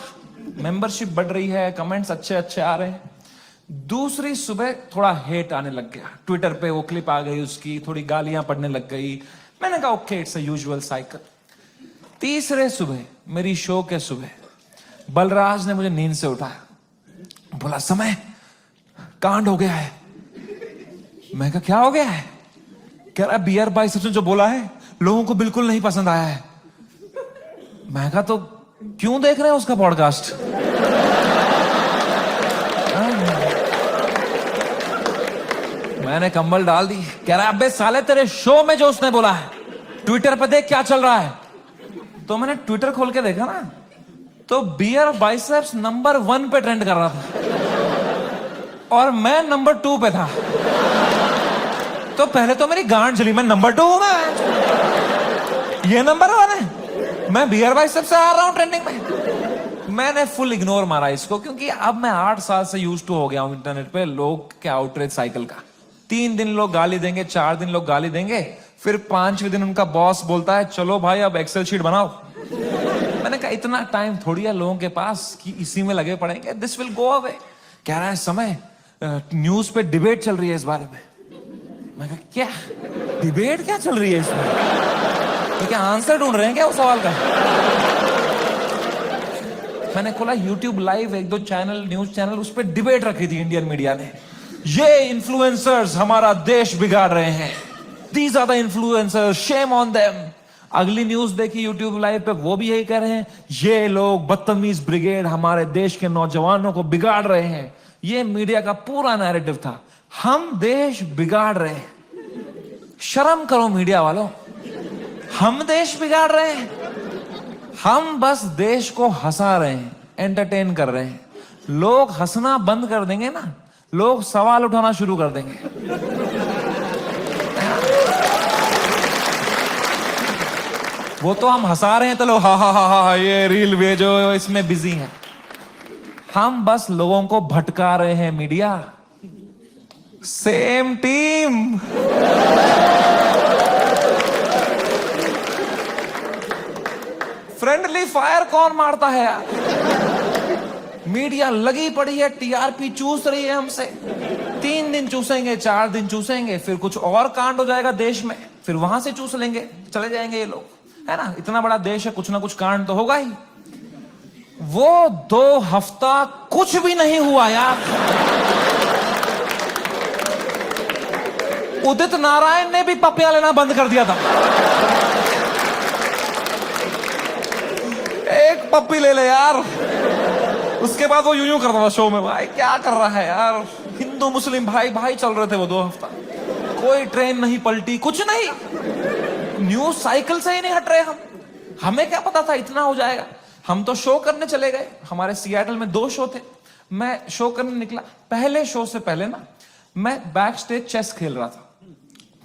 मेंबरशिप बढ़ रही है, कमेंट्स अच्छे अच्छे आ रहे हैं। दूसरी सुबह थोड़ा हेट आने लग गया, ट्विटर पे वो क्लिप आ गई उसकी, थोड़ी गालियां पड़ने लग गई। मैंने कहा okay, it's a usual cycle. तीसरे सुबह, मेरी शो के सुबह, बलराज ने मुझे नींद से उठाया, बोला समय कांड हो गया है। मैं कहा क्या हो गया है? कह रहा बियर बाइसेप्स ने जो बोला है लोगों को बिल्कुल नहीं पसंद आया है। मैं कहा तो क्यों देख रहे हैं उसका पॉडकास्ट? मैंने कंबल डाल दी। कह रहा अबे साले तेरे शो में जो उसने बोला है ट्विटर पे देख क्या चल रहा है। तो मैंने ट्विटर खोल के देखा ना, तो बियर बाइसेप्स नंबर 1 पे ट्रेंड कर रहा था और मैं नंबर 2 पे था। तो पहले तो मेरी गांड जली, मैं नंबर 2 हूं, मैं ये नंबर 1 है, मैं बियर बाइसेप्स से आ रहा हूं ट्रेंडिंग में। मैंने फुल इग्नोर मारा इसको, क्योंकि अब मैं 8 साल से यूज्ड टू हो गया हूं इंटरनेट पे लोग के आउटरीच साइकिल का। 3 दिन लोग गाली देंगे, 4 दिन लोग गाली देंगे, फिर 5वें दिन उनका बॉस बोलता है चलो भाई अब एक्सेल शीट बनाओ। मैंने कहा इतना टाइम थोड़ी है लोगों के पास कि इसी में लगे पड़ेंगे, दिस विल गो अवे। कह रहा है समय न्यूज पे डिबेट चल रही है इस बारे में। मैं कहा क्या डिबेट क्या चल रही है इसमें? तो क्या आंसर ढूंढ रहे हैं क्या उस सवाल का? मैंने खोला YouTube live, 1-2 channel, news channel, उस पर डिबेट रखी थी इंडियन मीडिया ने। ये इन्फ्लुएंसर्स हमारा देश बिगाड़ रहे हैं, these are the influencers, shame on them. अगली न्यूज देखी यूट्यूब लाइव पे, वो भी यही कह रहे हैं ये लोग बदतमीज ब्रिगेड हमारे देश के नौजवानों को बिगाड़ रहे हैं। ये मीडिया का पूरा नैरेटिव था, हम देश बिगाड़ रहे हैं। शर्म करो मीडिया वालों, हम देश बिगाड़ रहे हैं? हम बस देश को हंसा रहे हैं, एंटरटेन कर रहे हैं। लोग हंसना बंद कर देंगे ना, लोग सवाल उठाना शुरू कर देंगे। वो तो हम हंसा रहे हैं तो लोग हा हा हा हा ये रील भेजो, इसमें बिजी हैं। हम बस लोगों को भटका रहे हैं media. Same team. Friendly fire कौन मारता है यार? मीडिया लगी पड़ी है, टीआरपी चूस रही है हमसे। 3 दिन चूसेंगे, 4 दिन चूसेंगे, फिर कुछ और कांड हो जाएगा देश में, फिर वहां से चूस लेंगे, चले जाएंगे ये लोग, है ना? इतना बड़ा देश है, कुछ ना कुछ कांड तो होगा ही। वो 2 हफ्ता कुछ भी नहीं हुआ यार। उदित नारायण ने भी पपिया लेना बंद कर दिया था। एक पप्पी ले ले यार, उसके बाद वो यूं करता था शो में, भाई क्या कर रहा है यार? हिंदू मुस्लिम भाई भाई चल रहे थे वो 2 हफ्ता, कोई ट्रेन नहीं पलटी, कुछ नहीं, न्यूज साइकिल से ही नहीं हट रहे हम। हमें क्या पता था इतना हो जाएगा? हम तो शो करने चले गए, हमारे सियाटल में 2 शो थे, मैं शो करने निकला। पहले शो से पहले ना मैं बैक स्टेज चेस खेल रहा था,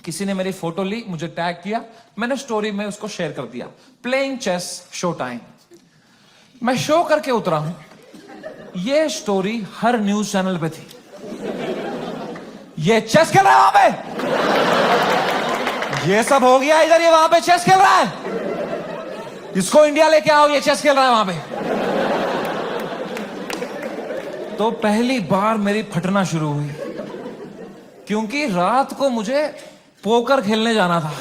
किसी ने मेरी फोटो ली, मुझे टैग किया, मैंने स्टोरी में उसको शेयर कर दिया, प्लेइंग चेस शो टाइम। मैं शो करके उतरा हूं, ये स्टोरी हर न्यूज चैनल पे थी। ये चेस खेल रहा है वहां पे, ये सब हो गया इधर, ये वहां पे चेस खेल रहा है, इसको इंडिया लेके आओ, ये चेस खेल रहा है वहां पे। तो पहली बार मेरी फटना शुरू हुई, क्योंकि रात को मुझे पोकर खेलने जाना था।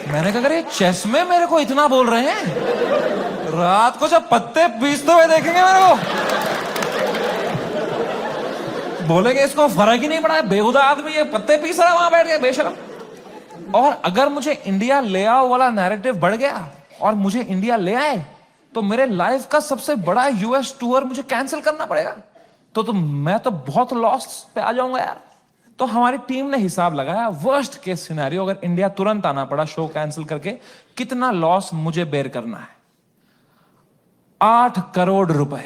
मैंने कहा अरे चेस में मेरे को इतना बोल रहे हैं, रात को जब पत्ते पीसते हुए देखेंगे मेरे को, बोलेंगे इसको फर्क ही नहीं पड़ा है, बेहुदा आदमी ये पत्ते पीस रहा है वहां बैठ के, बेशरम। और अगर मुझे इंडिया ले आओ वाला नैरेटिव बढ़ गया और मुझे इंडिया ले आए, तो मेरे लाइफ का सबसे बड़ा यूएस टूर मुझे कैंसिल करना पड़ेगा। तो मैं तो बहुत लॉस पे आ जाऊंगा यार। तो हमारी टीम ने हिसाब लगाया, वर्स्ट केस सिनेरियो अगर इंडिया तुरंत आना पड़ा शो कैंसिल करके, कितना लॉस मुझे बेयर करना है? 8 करोड़ रुपए।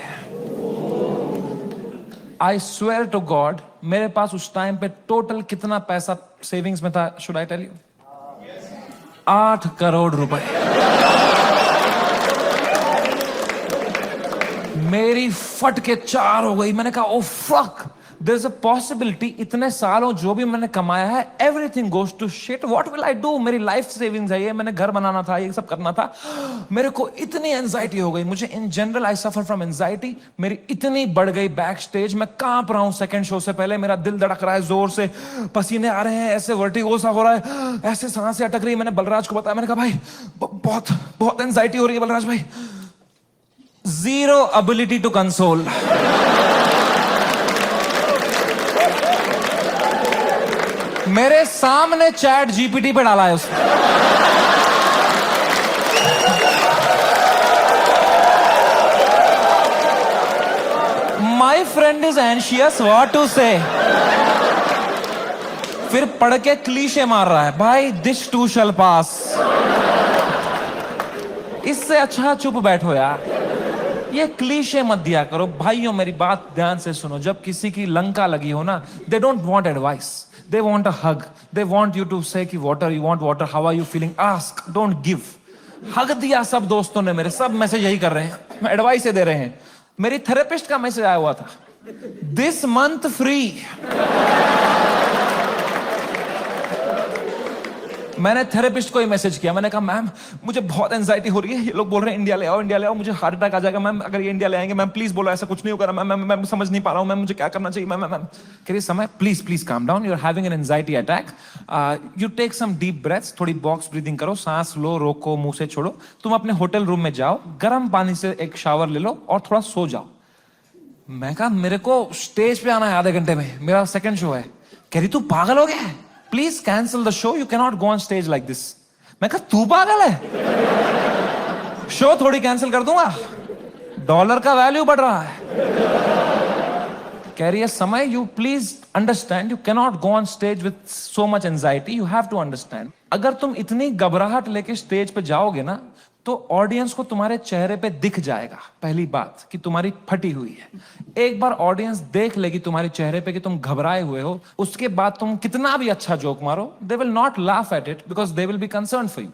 आई स्वेयर टू गॉड, मेरे पास उस टाइम पे टोटल कितना पैसा सेविंग्स में था, should I tell you? 8 crore रुपए। मेरी फट के 4 हो गई। मैंने कहा oh fuck, there is a possibility इतने सालों जो भी मैंने कमाया है everything goes to shit, what will I do? मेरी लाइफ सेविंग्स है ये, मैंने घर बनाना था, ये सब करना था। मेरे को इतनी एंजाइटी हो गई, मुझे in general I suffer from anxiety. मेरी इतनी बढ़ गई बैक स्टेज, मैं कांप रहा हूं सेकंड शो से पहले, मेरा दिल धड़क रहा है जोर से, पसीने आ रहे हैं, ऐसे वर्टिगो सा हो रहा है, ऐसे सांसें अटक रही है। मैंने बलराज को बताया, मैंने कहा भाई बहुत बहुत एंजाइटी हो रही है बलराज भाई। Zero ability to console. मेरे सामने चैट जीपीटी पे डाला है उसने। My friend is anxious, what to say? फिर पढ़ के क्लीशे मार रहा है, भाई this too shall pass। इससे अच्छा चुप बैठो यार, ये क्लीशे मत दिया करो। भाइयों मेरी बात ध्यान से सुनो, जब किसी की लंका लगी हो ना, they don't want advice, they want a hug, they want you to say कि water, you want water, how are you feeling, ask, don't give. Hug दिया सब दोस्तों ने मेरे, सब मैसेज यही कर रहे हैं, एडवाइस दे रहे हैं। मेरी थेरेपिस्ट का मैसेज आया हुआ था, दिस मंथ फ्री। मैंने थेरेपिस्ट को ही मैसेज किया, मैंने कहा मैम मुझे बहुत एंजाइटी हो रही है, ये लोग बोल रहे हैं इंडिया ले आओ, इंडिया ले आओ, मुझे हार्ट अटैक आ जाएगा मैम अगर ये इंडिया ले आएंगे। मैम प्लीज बोलो ऐसा कुछ नहीं होगा मैम, मैं समझ नहीं पा रहा हूँ मैम, मुझे क्या करना चाहिए मैम? मैम कह रही Samay please please calm down, you are having an anxiety attack, you take some deep breaths, थोड़ी बॉक्स ब्रीदिंग करो, सांस लो, रोको, मुंह से छोड़ो, तुम अपने होटल रूम में जाओ, गर्म पानी से एक शावर ले लो और थोड़ा सो जाओ। मैं कहा मेरे को स्टेज पे आना है आधे घंटे में, मेरा सेकंड शो है। कह रही तू पागल हो गया है, please cancel the show, you can not go on stage like this. मैं कहा तू पागल है, शो थोड़ी कैंसिल कर दूंगा, डॉलर का वैल्यू बढ़ रहा है। कह रही है समय you please understand, you can not go on stage with so much anxiety, you have to understand. अगर तुम इतनी घबराहट लेके स्टेज पे जाओगे ना, तो ऑडियंस को तुम्हारे चेहरे पे दिख जाएगा पहली बात कि तुम्हारी फटी हुई है। एक बार ऑडियंस देख लेगी तुम्हारे चेहरे पे कि तुम घबराए हुए हो, उसके बाद तुम कितना भी अच्छा जोक मारो, they will not laugh at it because they will be concern for you,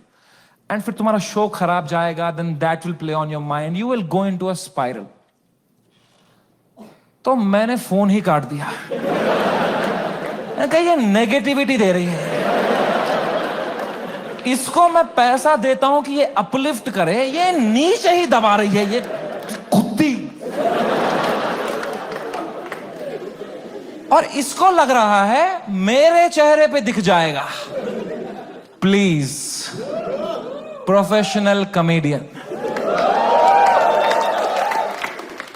and फिर तुम्हारा शो खराब जाएगा, then that will play on your mind, you will go into a spiral. तो मैंने फोन ही काट दिया। ये नेगेटिविटी दे रही है, इसको मैं पैसा देता हूं कि ये अपलिफ्ट करे, ये नीचे ही दबा रही है, ये कुत्ती। और इसको लग रहा है मेरे चेहरे पे दिख जाएगा। प्लीज प्रोफेशनल कॉमेडियन,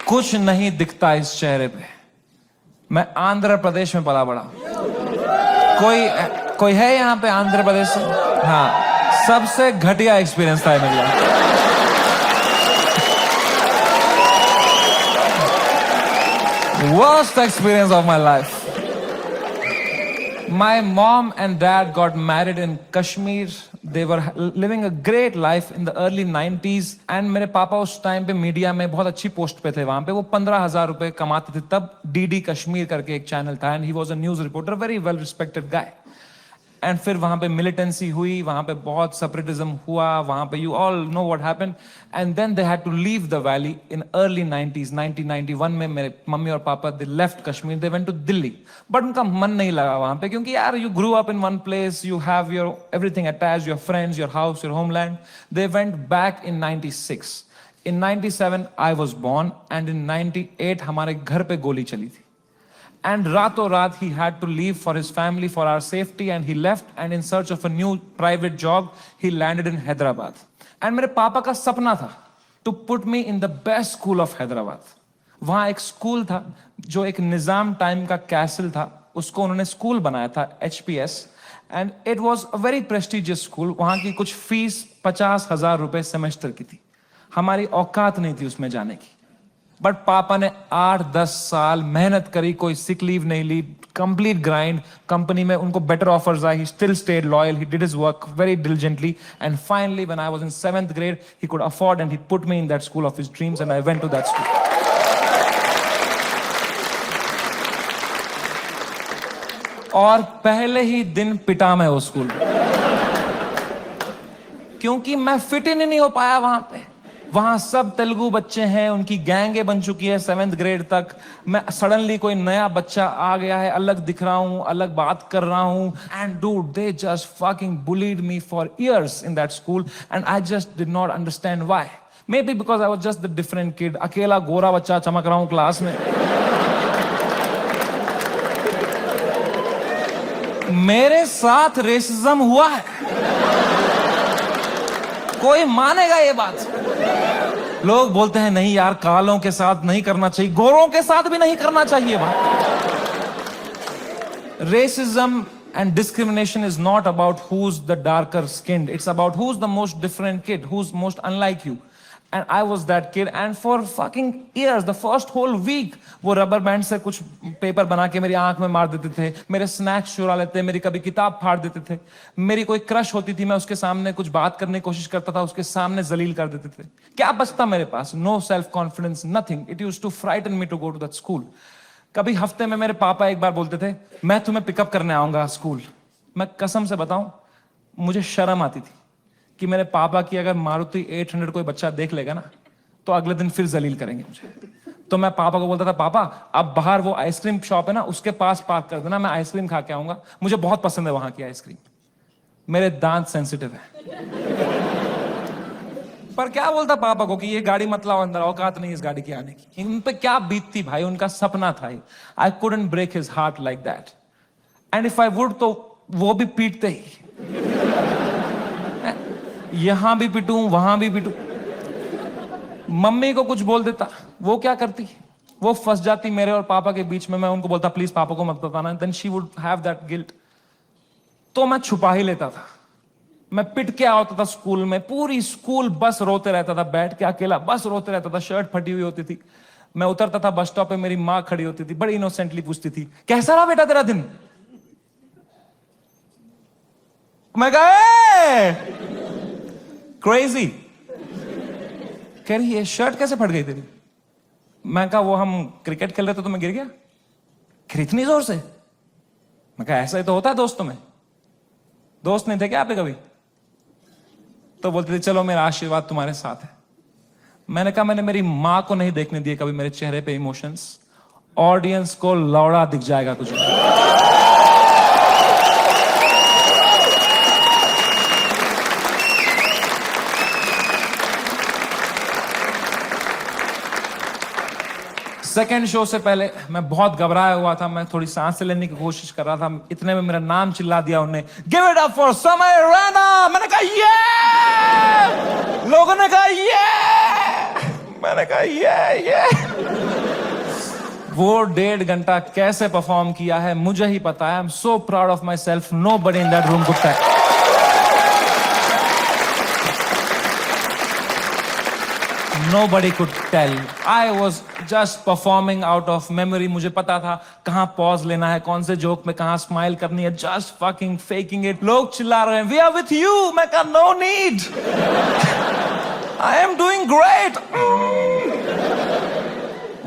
कुछ नहीं दिखता इस चेहरे पे। मैं आंध्र प्रदेश में पला बड़ा। कोई है यहां पे आंध्र प्रदेश से? हाँ, सबसे घटिया एक्सपीरियंस था मेरे लिए। Worst experience of my life. My mom and dad got married in Kashmir. They were living a great life in the early 90s. And मेरे पापा उस टाइम पे मीडिया में बहुत अच्छी पोस्ट पे थे वहां पे। वो 15,000 रुपए कमाते थे तब। DD कश्मीर करके एक चैनल था and he was a news reporter, very well respected guy. And फिर वहां पे मिलिटेंसी हुई, वहां पे बहुत सेपरेटिज्म हुआ, वहां पे you all know what happened, and then they had to leave the valley in early 90s। 1991 में मेरे मम्मी और papa they left Kashmir, they went to Delhi, but उनका मन नहीं लगा वहां पे, क्योंकि यार you grew up in one place, you have your everything attached, your friends, your house, your homeland. They went back in 96। In 97 I was born, and in 98 हमारे घर पे गोली चली थी। And rato raat he had to leave for his family, for our safety, and he left, and in search of a new private job, he landed in Hyderabad. And मेरे पापा का सपना था to put me in the best school of Hyderabad. वहाँ एक school था जो एक निजाम टाइम का कैसल था, उसको उन्होंने स्कूल बनाया था, HPS, and it was a very prestigious school. वहाँ की कुछ फीस 50,000 रुपए सेमेस्टर की थी। हमारी औकात नहीं थी उसमें जाने की। बट पापा ने 8-10 साल मेहनत करी, कोई सिक लीव नहीं ली, कंप्लीट ग्राइंड. कंपनी में उनको बेटर ऑफर्स आई. He still stayed loyal. He did his work very diligently, and finally when I was in 7th grade he could afford and he put me in that school of his dreams and I went to that school. और पहले ही दिन पिटा मैं उस school में, क्योंकि मैं fit in नहीं हो पाया वहां पे. वहां सब तेलुगु बच्चे हैं, उनकी गैंगे बन चुकी है 7th ग्रेड तक. मैं सडनली कोई नया बच्चा आ गया है, अलग दिख रहा हूं, अलग बात कर रहा हूं. And dude, they just fucking bullied me for years in that school and I just did not understand why. May be because I was just the different kid. अकेला गोरा बच्चा चमक रहा हूं क्लास में. मेरे साथ रेसिज्म हुआ है, कोई मानेगा ये बात? लोग बोलते हैं नहीं यार, कालों के साथ नहीं करना चाहिए, गोरों के साथ भी नहीं करना चाहिए. Racism and discrimination is not about who's the darker skinned. It's about who's the most different kid, who's most unlike you. And I was that kid. And for fucking years, the first whole week, वो rubber band से कुछ paper बना के मेरी आंख में मार देते थे, मेरे स्नैक्स चुरा लेते, मेरी कभी किताब फाड़ देते थे. मेरी कोई क्रश होती थी, मैं उसके सामने कुछ बात करने की कोशिश करता था, उसके सामने जलील कर देते थे. क्या बचता मेरे पास? No self confidence, nothing. It used to frighten me to go to that school. कभी हफ्ते में मेरे पापा एक बार बोलते थे, मैं तुम्हें पिकअप करने आऊंगा स्कूल. मैं कसम से बताऊं, मुझे शर्म आती थी कि मेरे पापा की अगर मारुति 800 कोई बच्चा देख लेगा ना, तो अगले दिन फिर जलील करेंगे मुझे. तो मैं पापा को बोलता था, पापा अब बाहर वो आइसक्रीम शॉप है ना, उसके पास पार्क कर देना, मैं आइसक्रीम खा के आऊंगा, मुझे बहुत पसंद है वहां की आइसक्रीम. मेरे दांत सेंसिटिव है. पर क्या बोलता पापा को कि ये गाड़ी मत लाओ अंदर, औकात नहीं इस गाड़ी की आने की. इन पे क्या बीतती भाई, उनका सपना था. I couldn't break his heart like that. And if I would, तो वो भी पीटते ही. यहां भी पिटूं, वहां भी पिटूं. मम्मी को कुछ बोल देता, वो क्या करती, वो फंस जाती मेरे और पापा के बीच में. मैं उनको बोलता प्लीज पापा को मत बताना. Then she would have that guilt. तो मैं छुपा ही लेता था. मैं पिट के आता था स्कूल में. पूरी स्कूल बस रोते रहता था, बैठ के अकेला बस रोते रहता था. शर्ट फटी हुई होती थी. मैं उतरता था बस स्टॉप पे, मेरी माँ खड़ी होती थी, बड़ी इनोसेंटली पूछती थी, कैसा रहा बेटा तेरा दिन? मैं कहा क्रेजी. कह रही है शर्ट कैसे फट गई तेरी? मैं कहा वो हम क्रिकेट खेल रहे थे तो मैं गिर गया. इतनी जोर से? मैं कहा ऐसा ही तो होता है दोस्तों में. दोस्त नहीं थे क्या आपके कभी? तो बोलते थे चलो मेरा आशीर्वाद तुम्हारे साथ है. मैंने कहा मैंने मेरी मां को नहीं देखने दिए कभी मेरे चेहरे पे इमोशंस. ऑडियंस को लौड़ा दिख जाएगा तुझे. सेकेंड शो से पहले मैं बहुत घबराया हुआ था. मैं थोड़ी सांस लेने की कोशिश कर रहा था. इतने में मेरा नाम चिल्ला दिया उन्होंने, गिव इट अप फॉर समय रैना. मैंने कहा ये. लोगों ने कहा ये. मैंने कहा ये. वो 1.5 घंटा कैसे परफॉर्म किया है मुझे ही पता है. I am so proud of myself. Nobody in that room could tell. Nobody could tell. I was just performing out of memory. मुझे पता था कहाँ पॉज लेना है, कौन से जोक में कहाँ स्माइल करनी है. Just fucking faking it. लोग चिल्ला रहे हैं, We are with you. मैं कहा no need. I am doing great.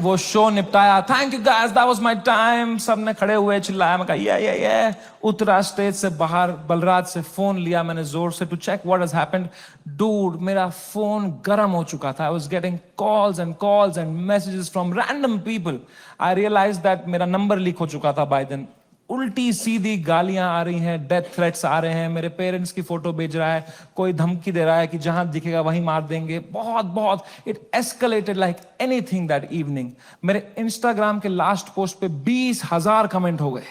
वो शो निपटाया. Thank you guys, that was my time. सबने खड़े हुए चिल्लाया. मैं कहा ये. उतरा स्टेज से बाहर, बलराज से फोन लिया मैंने जोर से to check what has happened. Dude, मेरा फोन गर्म हो चुका था. I was getting calls and messages from random people. I realise that मेरा नंबर लीक हो चुका था बाय देन. उल्टी सीधी गालियां आ रही हैं, डेथ थ्रेट्स आ रहे हैं. मेरे पेरेंट्स की फोटो भेज रहा है, कोई धमकी दे रहा है कि जहां दिखेगा वहीं मार देंगे. बहुत it escalated like anything that evening. मेरे इंस्टाग्राम के लास्ट पोस्ट पे 20,000 कमेंट हो गए.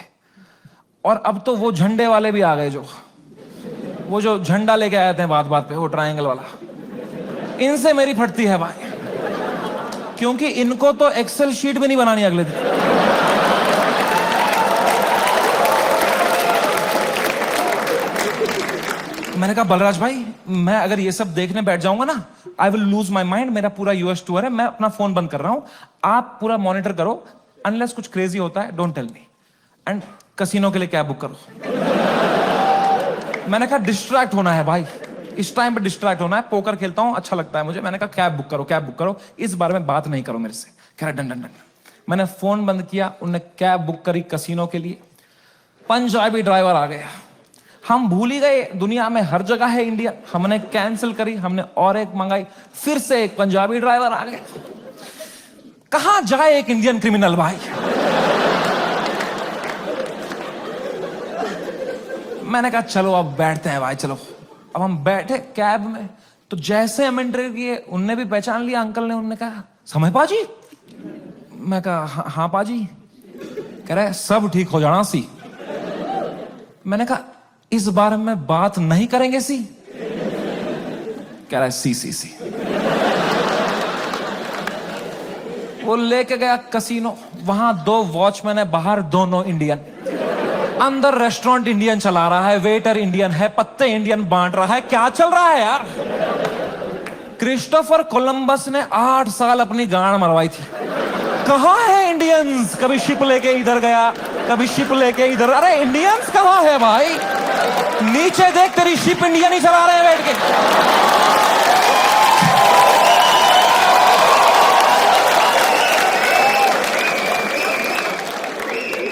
और अब तो वो झंडे वाले भी आ गए, वो जो झंडा लेके आए थे बात पे, वो ट्रायंगल वाला. इनसे मेरी फटती है भाई, क्योंकि इनको तो एक्सेल शीट भी नहीं बनानी अगले दिन. मैंने कहा बलराज भाई मैं अगर ये सब देखने बैठ जाऊंगा ना, I will lose my mind. मेरा पूरा यूएस टूर है, मैं अपना फोन बंद कर रहा हूं, आप पूरा मॉनिटर करो। अनलेस कुछ क्रेजी होता है, don't tell me. And casino के लिए कैब बुक करो। मैंने कहा डिस्ट्रैक्ट होना है भाई, इस टाइम पे डिस्ट्रैक्ट होना है। पोकर खेलता हूं, अच्छा लगता है मुझे। मैंने कहा कैब बुक करो, कैब बुक करो, इस बारे में बात नहीं करो मेरे से। कह रहा डन डन डन। मैंने फोन बंद किया, उनने कैब बुक करी कसिनो के लिए। पंजाबी ड्राइवर आ गया। हम भूल ही गए दुनिया में हर जगह है इंडिया। हमने कैंसिल करी, हमने और एक मंगाई, फिर से एक पंजाबी ड्राइवर आ गया। कहां जाए एक इंडियन क्रिमिनल भाई। मैंने कहा चलो अब बैठते हैं भाई, चलो। अब हम बैठे कैब में, तो जैसे हम एंटर किए उनने भी पहचान लिया अंकल ने। उनने कहा समय पाजी। मैं कहा हाँ पाजी। कह रहा है सब ठीक हो जाना सी। मैंने कहा इस बारे में बात नहीं करेंगे सी। कह रहा है सी। वो लेके गया कसिनो, वहां 2 वॉचमैन है, बाहर दोनों इंडियन। अंदर रेस्टोरेंट इंडियन चला रहा है, वेटर इंडियन है, पत्ते इंडियन बांट रहा है। क्या चल रहा है यार। क्रिस्टोफर कोलंबस ने 8 साल अपनी गांड मरवाई थी। कहां है इंडियंस। कभी शिप लेके इधर गया, कभी शिप लेके इधर। अरे इंडियंस कहां है भाई। नीचे देख, तेरी शिप इंडियन ही चला रहे हैं बैठ के।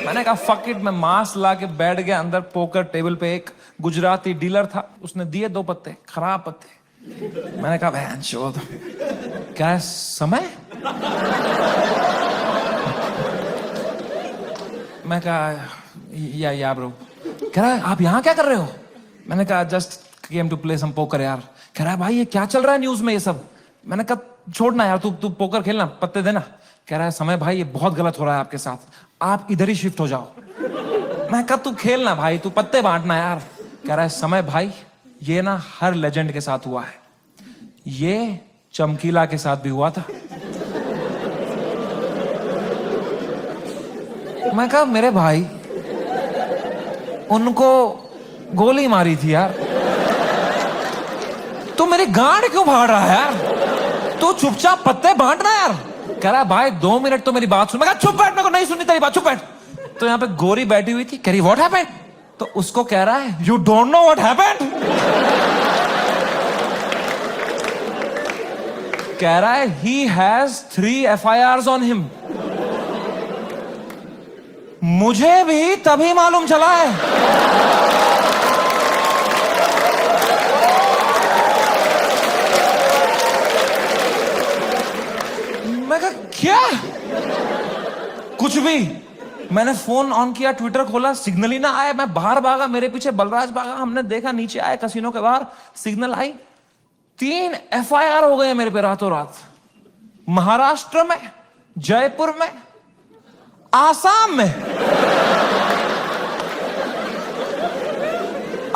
मैंने कहा फक इट। मैं मास्क ला के बैठ गया अंदर। पोकर टेबल पे एक गुजराती डीलर था, उसने दिए 2 पत्ते, खराब पत्ते। मैंने कहा बहन चोद, क्या समय। मैं कहा या ब्रो। कह रहा है आप यहां क्या कर रहे हो। मैंने कहा just came to play some poker यार। कह रहा है भाई ये क्या चल रहा है न्यूज में ये सब। मैंने कहा छोड़ना यार, तू पोकर खेलना, पत्ते देना। कह रहा है समय भाई ये बहुत गलत हो रहा है आपके साथ, आप इधर ही शिफ्ट हो जाओ। मैं कहा तू खेलना भाई, तू पत्ते बांटना यार। कह रहा है समय भाई ये ना हर लेजेंड के साथ हुआ है, ये चमकीला के साथ भी हुआ था। मैं कहा मेरे भाई उनको गोली मारी थी यार, तू मेरी गांड क्यों फाड़ रहा है यार। तू चुपचाप पत्ते बांटना यार। कह रहा है भाई 2 मिनट तो मेरी बात सुन। मैं कहा चुप बैठ, मेरे को नहीं सुननी तेरी बात, चुप बैठ। तो यहाँ पे गोरी बैठी हुई थी, कह रही व्हाट हैपेंड। तो उसको कह रहा है you don't know what happened. कह रहा है he has 3 FIRs on him. मुझे भी तभी मालूम चला है। मैं कहा क्या। कुछ भी। मैंने फोन ऑन किया, ट्विटर खोला, सिग्नल ही ना आया। मैं बाहर भागा, मेरे पीछे बलराज भागा। हमने देखा नीचे आए कसिनो के बाहर, सिग्नल आई। 3 FIR हो गए मेरे पे रातों रात। महाराष्ट्र में, जयपुर में, आसाम में।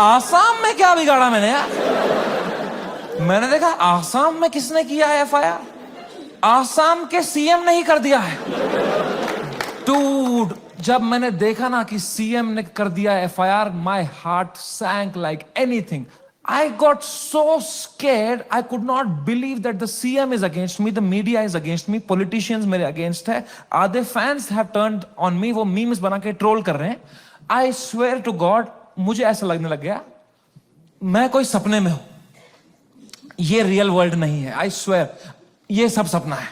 आसाम में क्या बिगाड़ा मैंने यार। मैंने देखा आसाम में किसने किया है FIR। आसाम के CM ने ही कर दिया है। डूड, जब मैंने देखा ना कि CM ने कर दिया FIR, my heart sank like anything. I got so scared, I could not believe that the CM is against me, the media is against me, politicians मेरे against है, आधे fans have turned on me, वो memes बना के troll कर रहे हैं। I swear to God, मुझे ऐसा लगने लग गया मैं कोई सपने में हूं, ये रियल वर्ल्ड नहीं है। I swear, ये सब सपना है।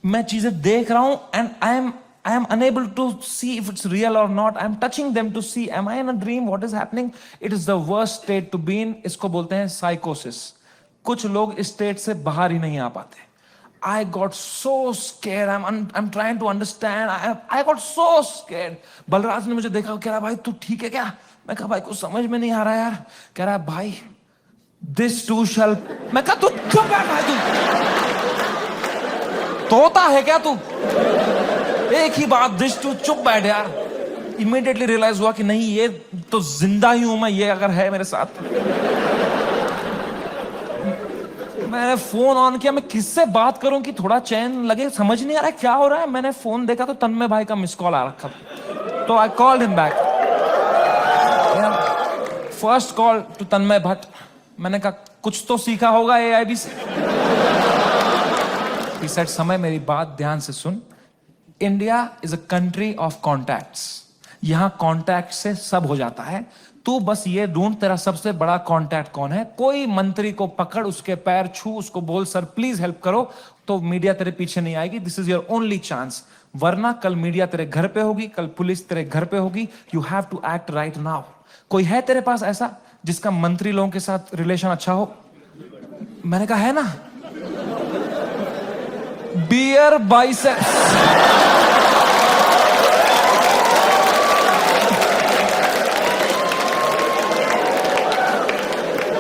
मैं चीजें देख रहा हूं and I am unable to see if it's real or not. I am touching them to see, am I in a dream? What is happening? It is the worst state to be in. इसको बोलते हैं psychosis. कुछ लोग इस state से बाहर ही नहीं आ पाते। I got so scared. I'm trying to understand. I got so scared. Balraj ने मुझे देखा, कह रहा भाई तू ठीक है क्या। मैं कहा भाई कुछ समझ में नहीं आ रहा यार। कह रहा भाई this too shall। मैं कहा तू चुप बैठ भाई, तू तोता है क्या तू। एक ही बात, दिस टू, चुप बैठ यार। इमीडिएटली रियलाइज हुआ कि नहीं ये तो जिंदा ही हूं मैं, ये अगर है मेरे साथ। मैंने फोन ऑन किया, मैं किससे बात करूं कि थोड़ा चैन लगे, समझ नहीं आ रहा है क्या हो रहा है। मैंने फोन देखा तो तन्मय भाई का मिस कॉल आ रखा था, तो I called him back. First call to Tanmay Bhat. मैंने कहा कुछ तो सीखा होगा AIB से। He said, समय मेरी बात ध्यान से सुन। India is a country of contacts. यहां कॉन्टैक्ट से सब हो जाता है। तू बस ये ढूंढ तेरा सबसे बड़ा कॉन्टैक्ट कौन है। कोई मंत्री को पकड़, उसके पैर छू, उसको बोल सर प्लीज हेल्प करो, तो मीडिया तेरे पीछे नहीं आएगी। This is your only chance. वरना कल मीडिया तेरे घर पे होगी, कल पुलिस तेरे घर पे होगी। You have to act right now. कोई है तेरे पास ऐसा जिसका मंत्री लोगों के साथ रिलेशन अच्छा हो? मैंने कहा है ना, बियर बाइसेप्स।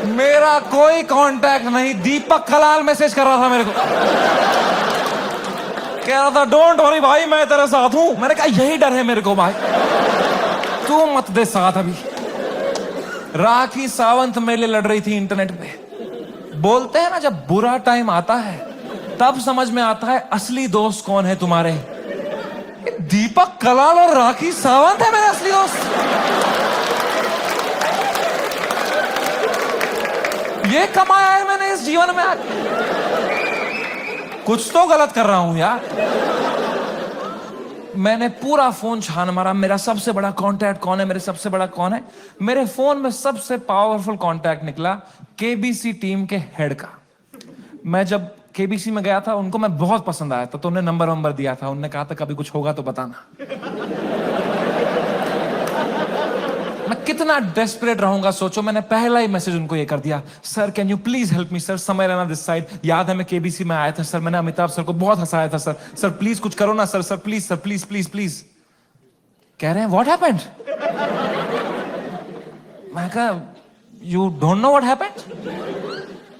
मेरा कोई कांटेक्ट नहीं। दीपक कलाल मैसेज कर रहा था मेरे को, कह रहा था डोंट वरी भाई मैं तेरे साथ हूं। मैंने कहा यही डर है मेरे को भाई, तू मत दे साथ। अभी राखी सावंत मेरे लिए लड़ रही थी इंटरनेट पे। बोलते हैं ना जब बुरा टाइम आता है तब समझ में आता है असली दोस्त कौन है तुम्हारे। दीपक कलाल और राखी सावंत है मेरे असली दोस्त। ये कमाया है मैंने इस जीवन में आज। कुछ तो गलत कर रहा हूं यार। मैंने पूरा फोन छान मारा, मेरा सबसे बड़ा कांटेक्ट कौन है, मेरे सबसे बड़ा कौन है। मेरे फोन में सबसे पावरफुल कांटेक्ट निकला KBC टीम के हेड का। मैं जब KBC में गया था, उनको मैं बहुत पसंद आया था, तो उन्हें नंबर दिया था। उन्होंने कहा था कभी कुछ होगा तो बताना। मैं कितना डेस्परेट रहूंगा सोचो। मैंने पहला ही मैसेज उनको ये कर दिया, sir can you please help me sir, समय रहना दिस साइड। याद है मैं KBC में आया था सर, मैंने अमिताभ सर को बहुत हंसाया था सर। सर प्लीज कुछ करो ना sir, sir please sir, please please please. कह रहे हैं व्हाट हैपेंड? मैं कहा you don't know what happened?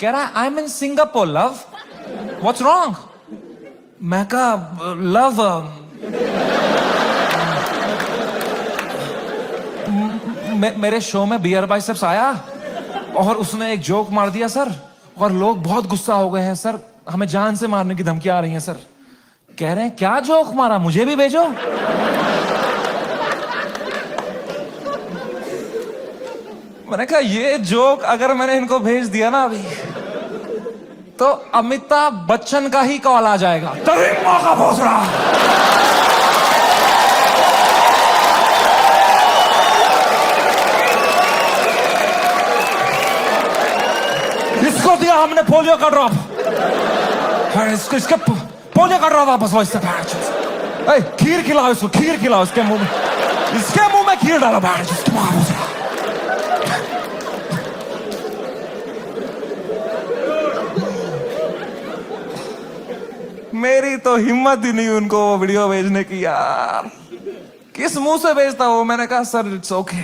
कह रहा है I M in Singapore love, what's wrong? मैं कहा लव मेरे शो में बियर बाइसेप्स आया और उसने एक जोक मार दिया सर, और लोग बहुत गुस्सा हो गए हैं सर, हमें जान से मारने की धमकी आ रही है सर। कह रहे हैं क्या जोक मारा, मुझे भी भेजो। मैंने कहा ये जोक अगर मैंने इनको भेज दिया ना अभी, तो अमिताभ बच्चन का ही कॉल आ जाएगा। तरीमा का भोसड़ा। इसको दिया हमने पोलियो का ड्रॉप, इसके पोलियो का ड्रॉप वापस लो इससे। खीर खिलाओ इसको, खीर खिलाओ इसके मुंह में खीर डालो। मेरी तो हिम्मत ही नहीं उनको वो वीडियो भेजने की यार। किस मुंह से भेजता वो? मैंने कहा सर इट्स ओके।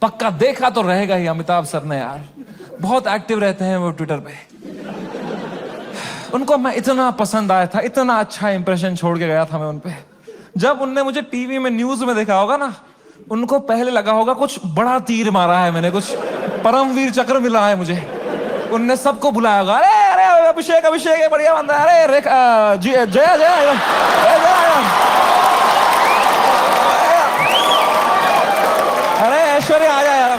पक्का देखा तो रहेगा ही अमिताभ सर ने यार, बहुत एक्टिव रहते हैं वो ट्विटर पे। उनको मैं इतना पसंद आया था, इतना अच्छा इंप्रेशन छोड़ के गया था मैं उनपे। जब उनने मुझे टीवी में न्यूज में देखा होगा ना, उनको पहले लगा होगा कुछ बड़ा तीर मारा है मैंने, कुछ परमवीर चक्र मिला है मुझे। उनने सबको बुलाया होगा, अरे अरे अभिषेक अभिषेक बढ़िया बंदा है, अरे जया जया अरे ऐश्वर्य आ जाए यार।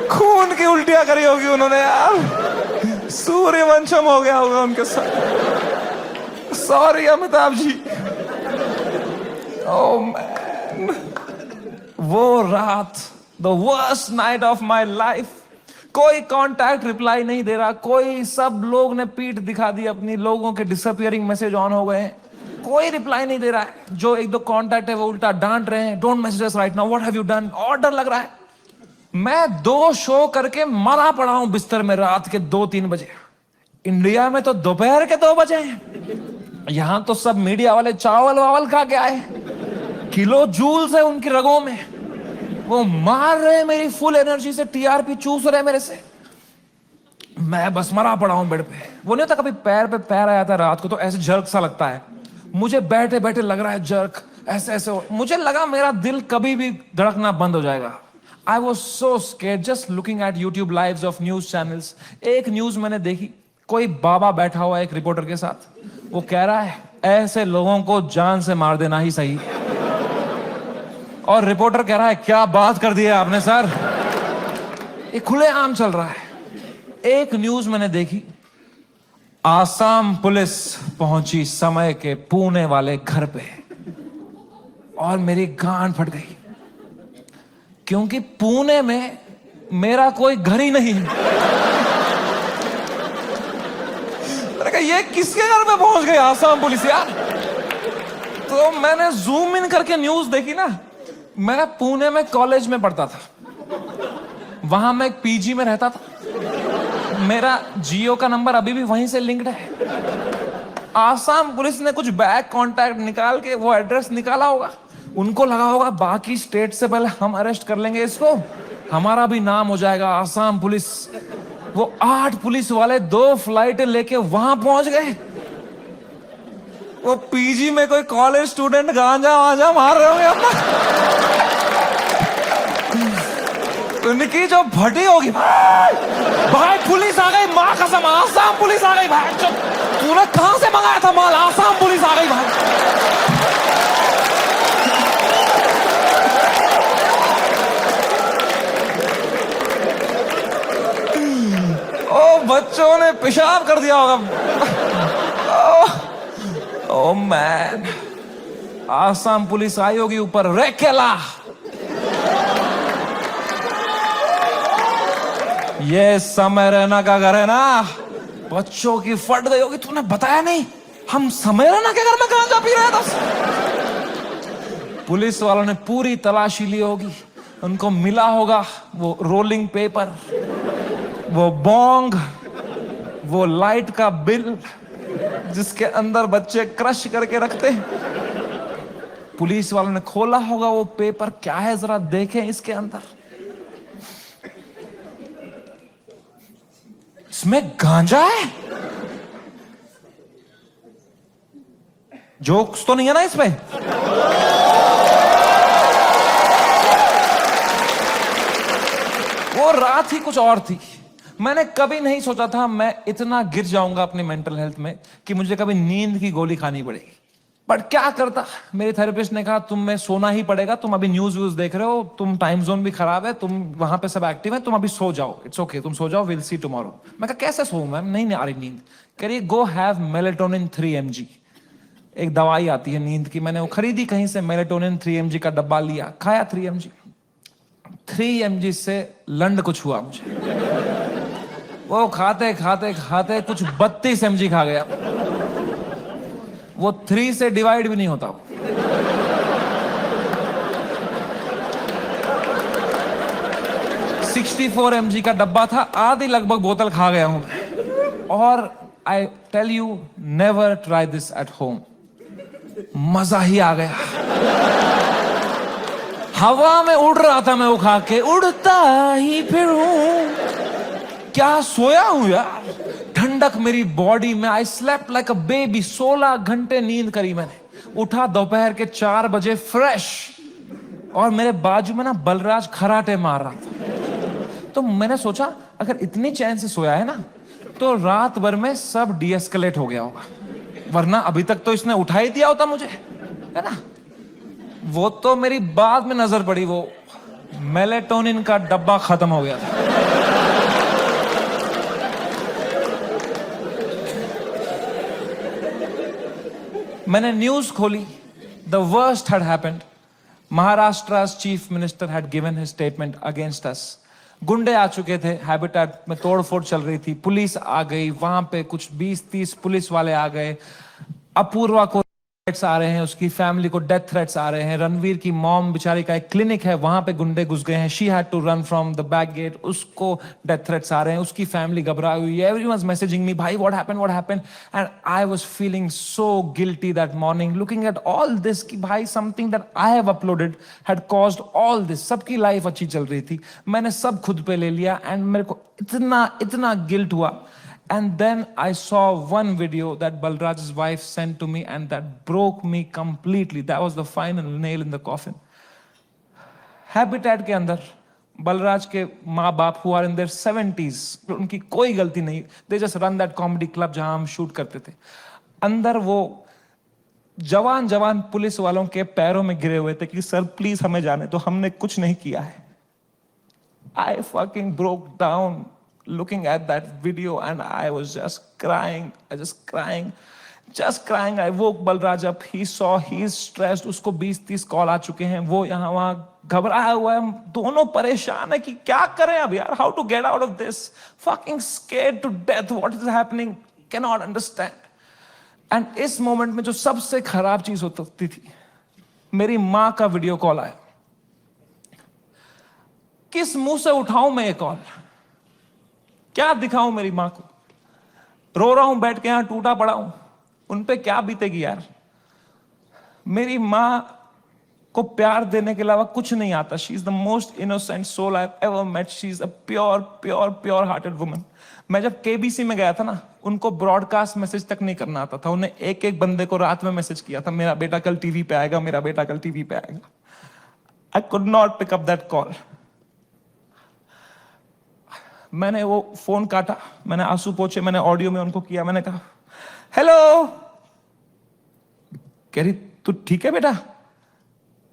खून की उल्टियां करी होगी उन्होंने यार, सूर्यवंशम हो गया होगा उनके साथ। Sorry Amitabh ji. Oh man, वो रात, the worst night of my life. कोई कांटेक्ट रिप्लाई नहीं दे रहा, कोई, सब लोग ने पीठ दिखा दी अपनी, लोगों के डिसअपियरिंग मैसेज ऑन हो गए हैं, कोई रिप्लाई नहीं दे रहा है। जो एक दो कांटेक्ट है वो उल्टा डांट रहे हैं, don't message us right now, what have you done. और डर लग रहा है। मैं 2 शो करके मरा पड़ा हूं बिस्तर में रात के 2-3 बजे। इंडिया में तो दोपहर के 2 बजे हैं। यहां तो सब मीडिया वाले चावल वावल खा के आए, किलो जूल्स है उनकी रगों में, वो मार रहे मेरी फुल एनर्जी से, TRP चूस रहे मेरे से। मैं बस मरा पड़ा हूं बेड पे। वो नहीं होता कभी पैर पे पैर आया था रात को तो ऐसे जर्क सा लगता है, मुझे बैठे बैठे लग रहा है जर्क, ऐसे ऐसे। मुझे लगा मेरा दिल कभी भी धड़कना बंद हो जाएगा। I was so scared just looking at YouTube lives of news channels. एक न्यूज मैंने देखी, कोई बाबा बैठा हुआ एक रिपोर्टर के साथ, वो कह रहा है ऐसे लोगों को जान से मार देना ही सही। और रिपोर्टर कह रहा है क्या बात कर दी है आपने सर। ये खुलेआम चल रहा है। एक न्यूज मैंने देखी, आसाम पुलिस पहुंची समय के पुणे वाले घर पे, और मेरी गांड फट गई, क्योंकि पुणे में मेरा कोई घर ही नहीं है। मैंने कहा ये किसके घर में पहुंच गई आसाम पुलिस यार। तो मैंने जूम इन करके न्यूज देखी ना। मैं पुणे में कॉलेज में पढ़ता था, वहां मैं एक पीजी में रहता था, मेरा जियो का नंबर अभी भी वहीं से लिंक्ड है। आसाम पुलिस ने कुछ बैक कांटेक्ट निकाल के वो एड्रेस निकाला होगा, उनको लगा होगा बाकी स्टेट से पहले हम अरेस्ट कर लेंगे इसको, हमारा भी नाम हो जाएगा आसाम पुलिस। वो 8 पुलिस वाले 2 फ्लाइटें लेके वहां पहुंच गए। वो पीजी में कोई कॉलेज स्टूडेंट गांजा वांजा मार रहे होंगे अपना। उनकी जो भटी होगी, भाई पुलिस आ गई, मां कसम आसाम पुलिस आ गई भाई। तूने कहां से मंगाया था माल, आसाम पुलिस आ गई भाई। ओ बच्चों ने पेशाब कर दिया होगा। ओ मैन, आसाम पुलिस आई होगी ऊपर, रेकेला ये समय रैना का घर है ना। बच्चों की फट गई होगी, तूने बताया नहीं हम समय रैना के घर में गांजा पी रहे थे। पुलिस वालों ने पूरी तलाशी ली होगी, उनको मिला होगा वो रोलिंग पेपर, वो बोंग, वो लाइट का बिल जिसके अंदर बच्चे क्रश करके रखते। पुलिस वालों ने खोला होगा वो पेपर, क्या है जरा देखें इसके अंदर। इसमें गांजा है। जोक्स तो नहीं है ना इसमें। वो रात ही कुछ और थी। मैंने कभी नहीं सोचा था मैं इतना गिर जाऊंगा अपनी मेंटल हेल्थ में कि मुझे कभी नींद की गोली खानी पड़ेगी। बट क्या करता, मेरे थेरेपिस्ट ने कहा तुम्हें सोना ही पड़ेगा, तुम अभी न्यूज व्यूज देख रहे हो, तुम टाइम जोन भी खराब है, तुम वहां पे सब एक्टिव है, तुम अभी सो जाओ, इट्स ओके, तुम सो जाओ, विल सी टुमारो। मैं कहा कैसे सोऊं मैम, नहीं आ रही नींद। कह रही गो हैव मेलेटोनिन 3 mg, एक दवाई आती है नींद की। मैंने वो खरीदी कहीं से, मेलेटोनिन 3 mg का डब्बा लिया, खाया 3 mg। 3 mg से लंड कुछ हुआ मुझे। वो खाते खाते खाते कुछ 32 mg खा गया। वो 3 से डिवाइड भी नहीं होता। 64 mg का डब्बा था, आधी लगभग बोतल खा गया हूं। और I tell you, never try this at home. मजा ही आ गया। हवा में उड़ रहा था मैं वो खा के, उड़ता ही फिरूं। क्या सोया हूं यार, ठंडक मेरी बॉडी में। I slept like a baby. 16 घंटे नींद करी मैंने। उठा दोपहर के 4 बजे फ्रेश, और मेरे बाजू में ना बलराज खराटे मार रहा था। तो मैंने सोचा अगर इतनी चैन से सोया है ना, तो रात भर में सब डीएस्केलेट हो गया होगा, वरना अभी तक तो इसने उठा ही दिया होता मुझे, है ना। वो तो मेरी बाद में नजर पड़ी, वो मेलेटोनिन का डब्बा खत्म हो गया था। मैंने न्यूज खोली, the worst had happened. Maharashtra's chief minister had given his statement against us. गुंडे आ चुके थे, हैबिटेट में तोड़फोड़ चल रही थी, पुलिस आ गई, वहां पे कुछ 20-30 पुलिस वाले आ गए। अपूर्वा को थ्रेट्स आ रहे हैं, उसकी फैमिली को डेथ थ्रेट्स आ रहे हैं। रणवीर की मॉम बेचारी का एक क्लिनिक है, वहां पे गुंडे घुस गए हैं, she had to run from the back gate, उसको डेथ थ्रेट्स आ रहे हैं, उसकी फैमिली घबरा हुई है। एवरीवन वाज मैसेजिंग मी, भाई what happened, and I was feeling so guilty that morning, looking at all this कि भाई something that I have uploaded had caused all this. सबकी लाइफ अच्छी चल रही थी, मैंने सब खुद पे ले लिया, एंड मेरे को इतना गिल्ट हुआ। And then I saw one video that Balraj's wife sent to me, and that broke me completely. That was the final nail in the coffin. Habitat के अंदर बलराज के माँ बाप who are in their 70s, उनकी कोई गलती नहीं, they just run that comedy club जहां हम शूट करते थे। अंदर वो जवान जवान पुलिस वालों के पैरों में गिरे हुए थे कि सर प्लीज हमें जाने तो, हमने कुछ नहीं किया है। I fucking broke down looking at that video and I was just crying. I woke Balraj up. He saw he's stressed. उसको 20-30 कॉल आ चुके हैं, वो यहाँ वहां घबराया हुआ है, हम दोनों परेशान है कि क्या करें अब यार, how to get out of this, fucking scared to death, what is happening, cannot understand. And इस मोमेंट में जो सबसे खराब चीज हो सकती थी, मेरी माँ का वीडियो कॉल आया। किस मुंह से उठाऊं मैं ये कॉल, क्या दिखाऊं मेरी मां को, रो रहा हूं बैठ के यहां टूटा पड़ा हूं, उन पे क्या बीतेगी यार। मेरी मां को प्यार देने के अलावा कुछ नहीं आता। She is the most innocent soul I have ever met. She is a pure hearted woman. मैं जब केबीसी में गया था ना, उनको ब्रॉडकास्ट मैसेज तक नहीं करना आता था। उन्हें एक एक बंदे को रात में मैसेज किया था, मेरा बेटा कल टीवी पे आएगा, मेरा बेटा कल टीवी पे आएगा। I could not pick up that call. मैंने वो फोन काटा, मैंने आंसू पोंछे, मैंने ऑडियो में उनको किया, मैंने कहा हेलो। कह रही तू ठीक है बेटा?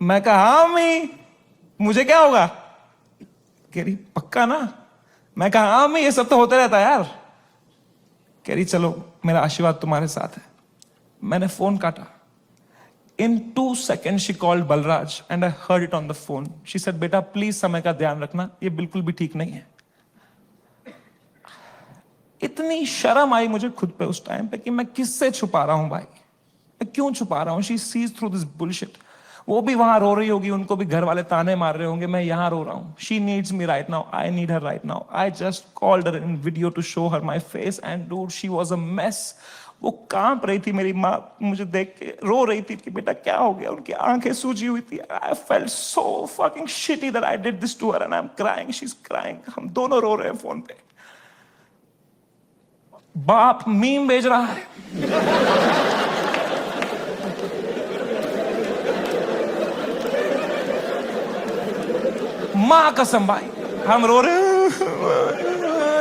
मैं कहा हाँ अम्मी, मुझे क्या होगा? कह रही पक्का ना? मैं कहा हाँ अम्मी, ये सब तो होता रहता है यार। कह रही चलो मेरा आशीर्वाद तुम्हारे साथ है। मैंने फोन काटा। In 2 seconds she called Balraj and I heard it on the phone. She said बेटा प्लीज समय का ध्यान रखना, ये बिल्कुल भी ठीक नहीं है। इतनी शर्म आई मुझे खुद पे उस टाइम पे कि मैं किससे छुपा रहा हूं भाई, मैं क्यों छुपा रहा हूं। She sees through this bullshit. वो भी वहां रो रही होगी, उनको भी घर वाले ताने मार रहे होंगे, मैं यहां रो रहा हूं। She needs me right now, I need her right now. I just called her in video to show her my face and dude she was a mess. वो कांप रही थी, मेरी माँ मुझे देख के रो रही थी कि बेटा क्या हो गया। उनकी आंखें सूजी हुई थी। I felt so fucking shitty that I did this to her and I am crying, she is crying. हम दोनों रो रहे हैं फोन पे। बाप मीम भेज रहा है, मां कसम भाई हम रो रहे हैं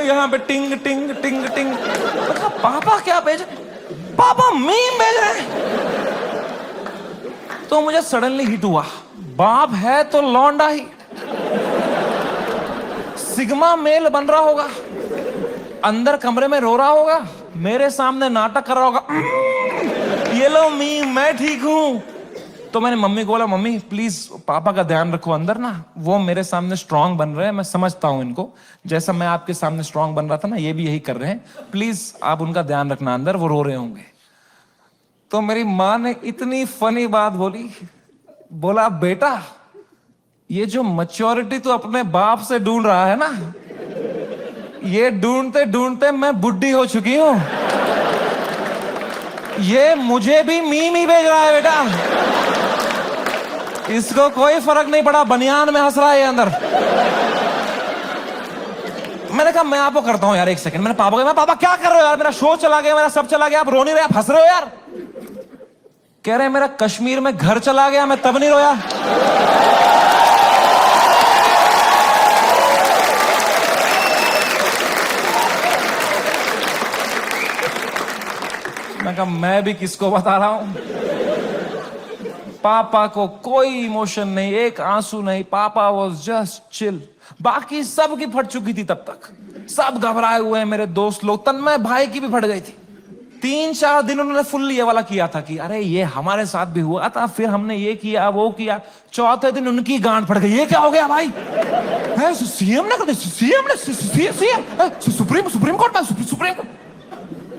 यहां पे टिंग टिंग टिंग टिंग। पापा क्या भेज, पापा मीम भेज रहे हैं। तो मुझे सडनली हिट हुआ, बाप है तो लौंडा ही सिग्मा मेल बन रहा होगा, अंदर कमरे में रो रहा होगा, मेरे सामने नाटक कर रहा होगा, ये लो मीम मैं ठीक हूं। तो मैंने मम्मी को बोला मम्मी प्लीज पापा का ध्यान रखो अंदर ना, वो मेरे सामने स्ट्रांग बन रहे हैं, मैं समझता हूं इनको, जैसा मैं आपके सामने स्ट्रांग बन रहा था ना, ये भी यही कर रहे हैं, प्लीज आप उनका ध्यान रखना अंदर, वो रो रहे होंगे। तो मेरी माँ ने इतनी फनी बात बोली, बोला बेटा ये जो मैच्योरिटी तू अपने बाप से ढूंढ रहा है ना, ये ढूंढते ढूंढते मैं बुढ़ी हो चुकी हूं, ये मुझे भी मीम ही भेज रहा है बेटा, इसको कोई फर्क नहीं पड़ा, बनियान में हंस रहा है ये अंदर। मैंने कहा मैं आपको करता हूं यार, एक सेकंड। मैंने पापा को, मैं पापा क्या कर रहे हो यार, मेरा शो चला गया, मेरा सब चला गया, आप रो नहीं रहे, आप हंस रहे हो यार। कह रहे मेरा कश्मीर में घर चला गया, मैं तब नहीं रोया। मैं कहा मैं भी किसको बता रहा हूं। पापा को कोई इमोशन नहीं, एक आंसू नहीं, पापा वॉज जस्ट चिल। बाकी सब की फट चुकी थी तब तक, सब घबराए हुए हैं, मेरे दोस्त लोग, तन्मय भाई की भी फट गई थी। 3-4 दिन उन्होंने फुल ये वाला किया था कि अरे ये हमारे साथ भी हुआ था, फिर हमने ये किया वो किया। चौथे दिन उनकी गांड फट गई, ये क्या हो गया भाई, सीएम ने कर, सीएम ने, सुप्रीम कोर्ट में, सुप्रीम कोर्ट।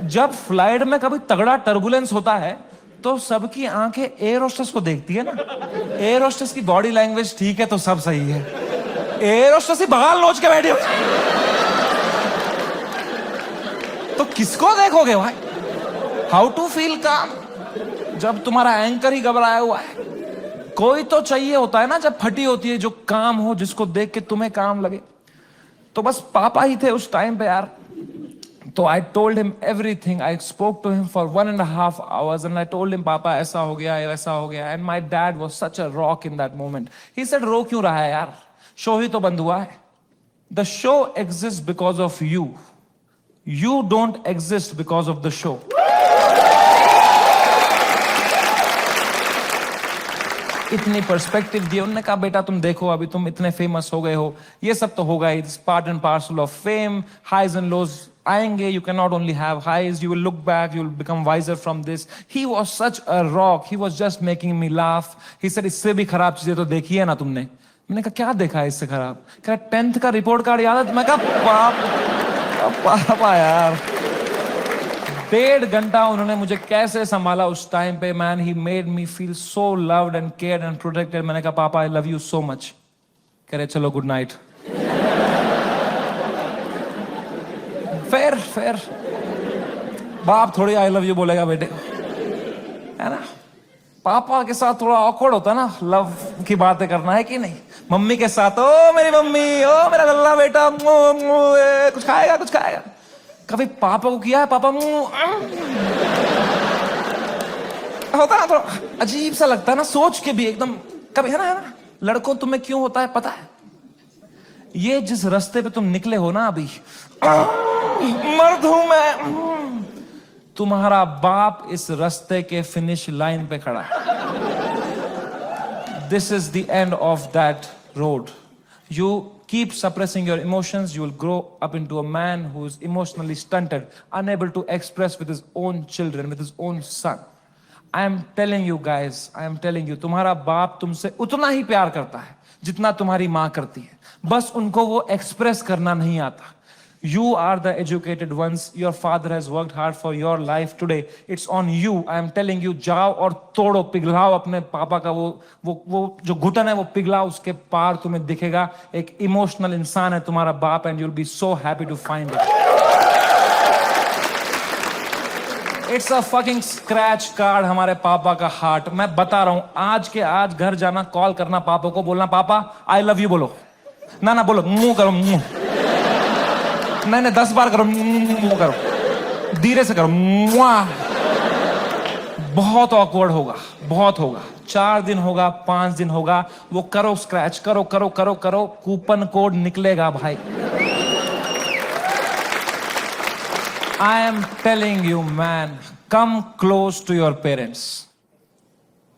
जब फ्लाइट में कभी तगड़ा टर्बुलेंस होता है तो सबकी आंखें एयर होस्टेस को देखती है ना, एयर होस्टेस की बॉडी लैंग्वेज ठीक है तो सब सही है, एयर होस्टेस ही बगाल नोच के बैठी हुई, तो किसको देखोगे भाई। हाउ टू फील काम जब तुम्हारा एंकर ही घबराया हुआ है। कोई तो चाहिए होता है ना जब फटी होती है, जो काम हो, जिसको देख के तुम्हें काम लगे। तो बस पापा ही थे उस टाइम पे यार। तो I told him everything. I spoke to him for 1.5 hours and I told him पापा ऐसा हो गया, वैसा हो गया। And my dad was such a rock in that moment. He said रो क्यों रहा है यार, शो ही तो बंद हुआ है. The show exist because of you. You don't exist because of the show. इतनी पर्सपेक्टिव दी. उन्होंने कहा बेटा तुम देखो अभी तुम इतने फेमस हो गए हो, ये सब तो होगा. It's part and parcel of fame. Highs and lows आएंगे. You can not only have highs, you will look back, you will become wiser from this. He was such a rock. He was just making me laugh. He said इससे भी खराब चीजें तो देखी है ना तुमने. मैंने कहा क्या देखा है इससे खराब? कहा 10th का रिपोर्ट कार्ड याद है? मैं कहा पापा यार. 1.5 घंटा उन्होंने मुझे कैसे संभाला उस टाइम पे. Man he made me feel so loved and cared and protected. मैंने कहा papa I love you so much. कह रहे चलो गुड नाइट. फेर बाप थोड़ी आई लव यू बोलेगा बेटे को, है ना. पापा के साथ थोड़ा ऑकवर्ड होता ना लव की बातें करना, है कि नहीं. मम्मी के साथ ओ मेरी मम्मी, ओ मेरा लल्ला बेटा, कुछ खाएगा कुछ खाएगा. कभी पापा को किया है पापा होता ना थोड़ा अजीब सा लगता है ना, सोच के भी एकदम कभी, है ना. लड़कों तुम्हें क्यों होता है पता है? ये जिस रास्ते पे तुम निकले हो ना अभी, मर्द हूं मैं. तुम्हारा बाप इस रास्ते के फिनिश लाइन पे खड़ा है. This is the end of that road. You keep suppressing your emotions, you will grow up into a man who is emotionally stunted, unable to express with his own children, with his own son. I am telling you guys, I am telling you, तुम्हारा बाप तुमसे उतना ही प्यार करता है जितना तुम्हारी माँ करती है. बस उनको वो एक्सप्रेस करना नहीं आता. You are the educated ones. Your father has worked hard for your life today. It's on you. I am telling you, जाओ और तोड़ो, पिघलाओ अपने पापा का वो जो घुटन है वो पिघलाओ. उसके पार तुम्हें दिखेगा एक इमोशनल इंसान है तुम्हारा बाप, and you'll be so happy to find it. It's a fucking scratch card हमारे पापा का हार्ट. मैं बता रहा हूं आज के आज घर जाना, कॉल करना पापा को, बोलना पापा आई लव यू बोलो. ना बोलो, मुंह करो, मुंह नहीं 10 बार करो, मुंह करो, धीरे से करो. बहुत ऑकवर्ड होगा, बहुत होगा. 4 दिन होगा, 5 दिन होगा, वो करो स्क्रैच, करो करो करो करो, कूपन कोड निकलेगा भाई. I am telling you man, come close to your parents.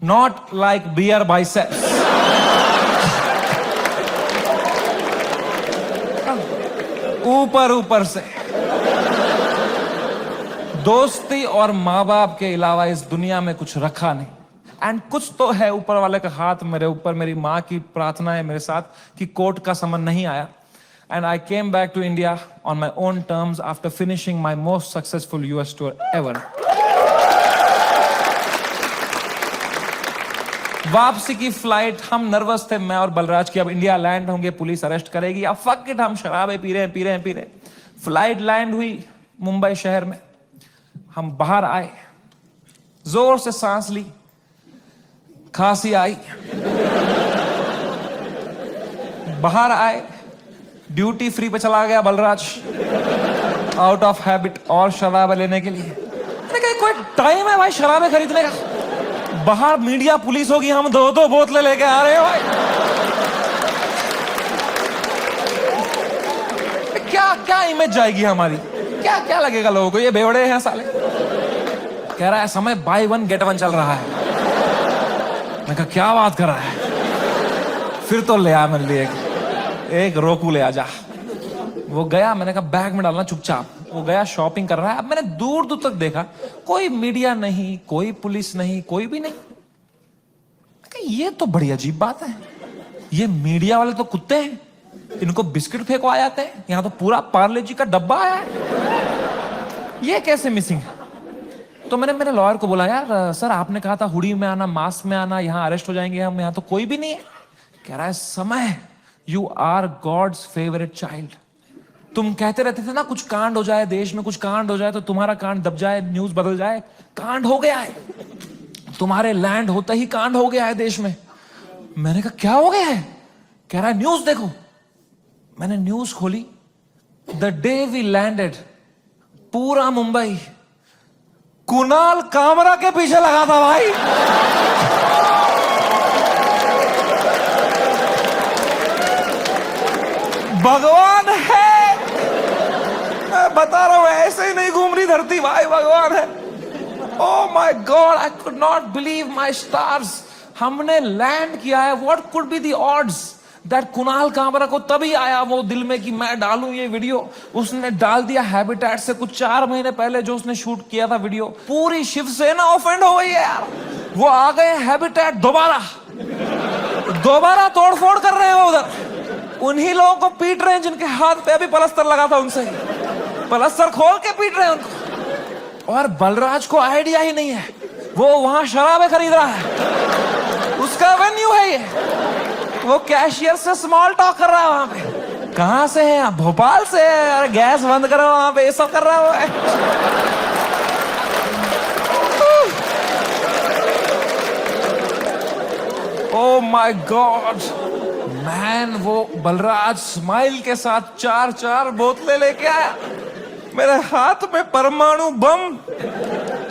Not like Beer Biceps. ऊपर से. दोस्ती और माँ बाप के अलावा इस दुनिया में कुछ रखा नहीं. एंड कुछ तो है ऊपर वाले का हाथ मेरे ऊपर. मेरी माँ की प्रार्थना है मेरे साथ कि कोर्ट का समन नहीं आया. And I came back to India on my own terms after finishing my most successful US tour ever. वापसी की फ्लाइट, हम नर्वस थे मैं और बलराज की अब इंडिया लैंड होंगे, पुलिस अरेस्ट करेगी. अब फक इट, हम शराबे पी रहे हैं. फ्लाइट लैंड हुई मुंबई शहर में. हम बाहर आए, जोर से सांस ली, खांसी आई. बाहर आए, ड्यूटी फ्री पे चला गया बलराज, आउट ऑफ हैबिट, और शराब लेने के लिए. कोई टाइम है भाई शराबे खरीदने का? बाहर मीडिया पुलिस होगी, हम 2-2 बोतलें लेके आ रहे हैं भाई. क्या इमेज जाएगी हमारी? क्या लगेगा लोगों को, ये बेवड़े हैं साले. कह रहा है समय बाय 1 गेट 1 चल रहा है. मैं कहा क्या बात कर रहा है? फिर तो ले आ मेरे लिए एक रोकू, ले आ जा. वो गया, मैंने कहा बैग में डालना चुपचाप. वो गया, शॉपिंग कर रहा है. अब मैंने दूर दूर तक देखा, कोई मीडिया नहीं, कोई पुलिस नहीं, कोई भी नहीं. ये तो बड़ी अजीब बात है. ये मीडिया वाले तो कुत्ते हैं, इनको बिस्किट फेंकवा जाते हैं. यहां तो पूरा पार्ले जी का डब्बा आया है, ये कैसे मिसिंग है? तो मैंने मेरे लॉयर को बोला यार सर आपने कहा था हुडी में आना, मास्क में आना, यहाँ अरेस्ट हो जाएंगे हम, यहाँ तो कोई भी नहीं है. कह रहा है समय, you are God's favourite child. तुम कहते रहते थे ना कुछ कांड हो जाए देश में, कुछ कांड हो जाए तो तुम्हारा कांड दब जाए, न्यूज बदल जाए. कांड हो गया है, तुम्हारे लैंड होते ही कांड हो गया है देश में. मैंने कहा क्या हो गया है? कह रहा है न्यूज देखो. मैंने न्यूज खोली. द डे वी लैंडेड, पूरा मुंबई कुणाल कामरा के पीछे लगा था भाई. भगवान है, मैं बता रहा हूं, ऐसे ही नहीं घूम रही धरती भाई, भगवान है। Oh my God, I could not believe my stars. हमने लैंड किया है। What could be the odds that Kunal Kamra को तभी आया वो दिल में कि मैं डालूं ये वीडियो। उसने डाल दिया हैबिटेट से कुछ 4 महीने पहले जो उसने शूट किया था वीडियो। पूरी शिवसेना ऑफेंड हो गई है यार। वो आ गए हैबिटेट दोबारा तोड़फोड़ कर रहे हैं उधर। उन्हीं लोगों को पीट रहे हैं जिनके हाथ पे अभी पलस्तर लगा था, उनसे पलस्तर खोल के पीट रहे हैं उनको। और बलराज को आइडिया ही नहीं है, वो वहां शराबें खरीद रहा है, उसका वेन्यू है ये। वो कैशियर से स्मॉल टॉक कर रहा है वहां पे। कहां से है आप? भोपाल से है। अरे गैस बंद करो, वहां पे ये सब कर रहा है। ओह माय गॉड मैन, वो बलराज स्माइल के साथ 4 बोतलें लेके आया। मेरे हाथ में परमाणु बम।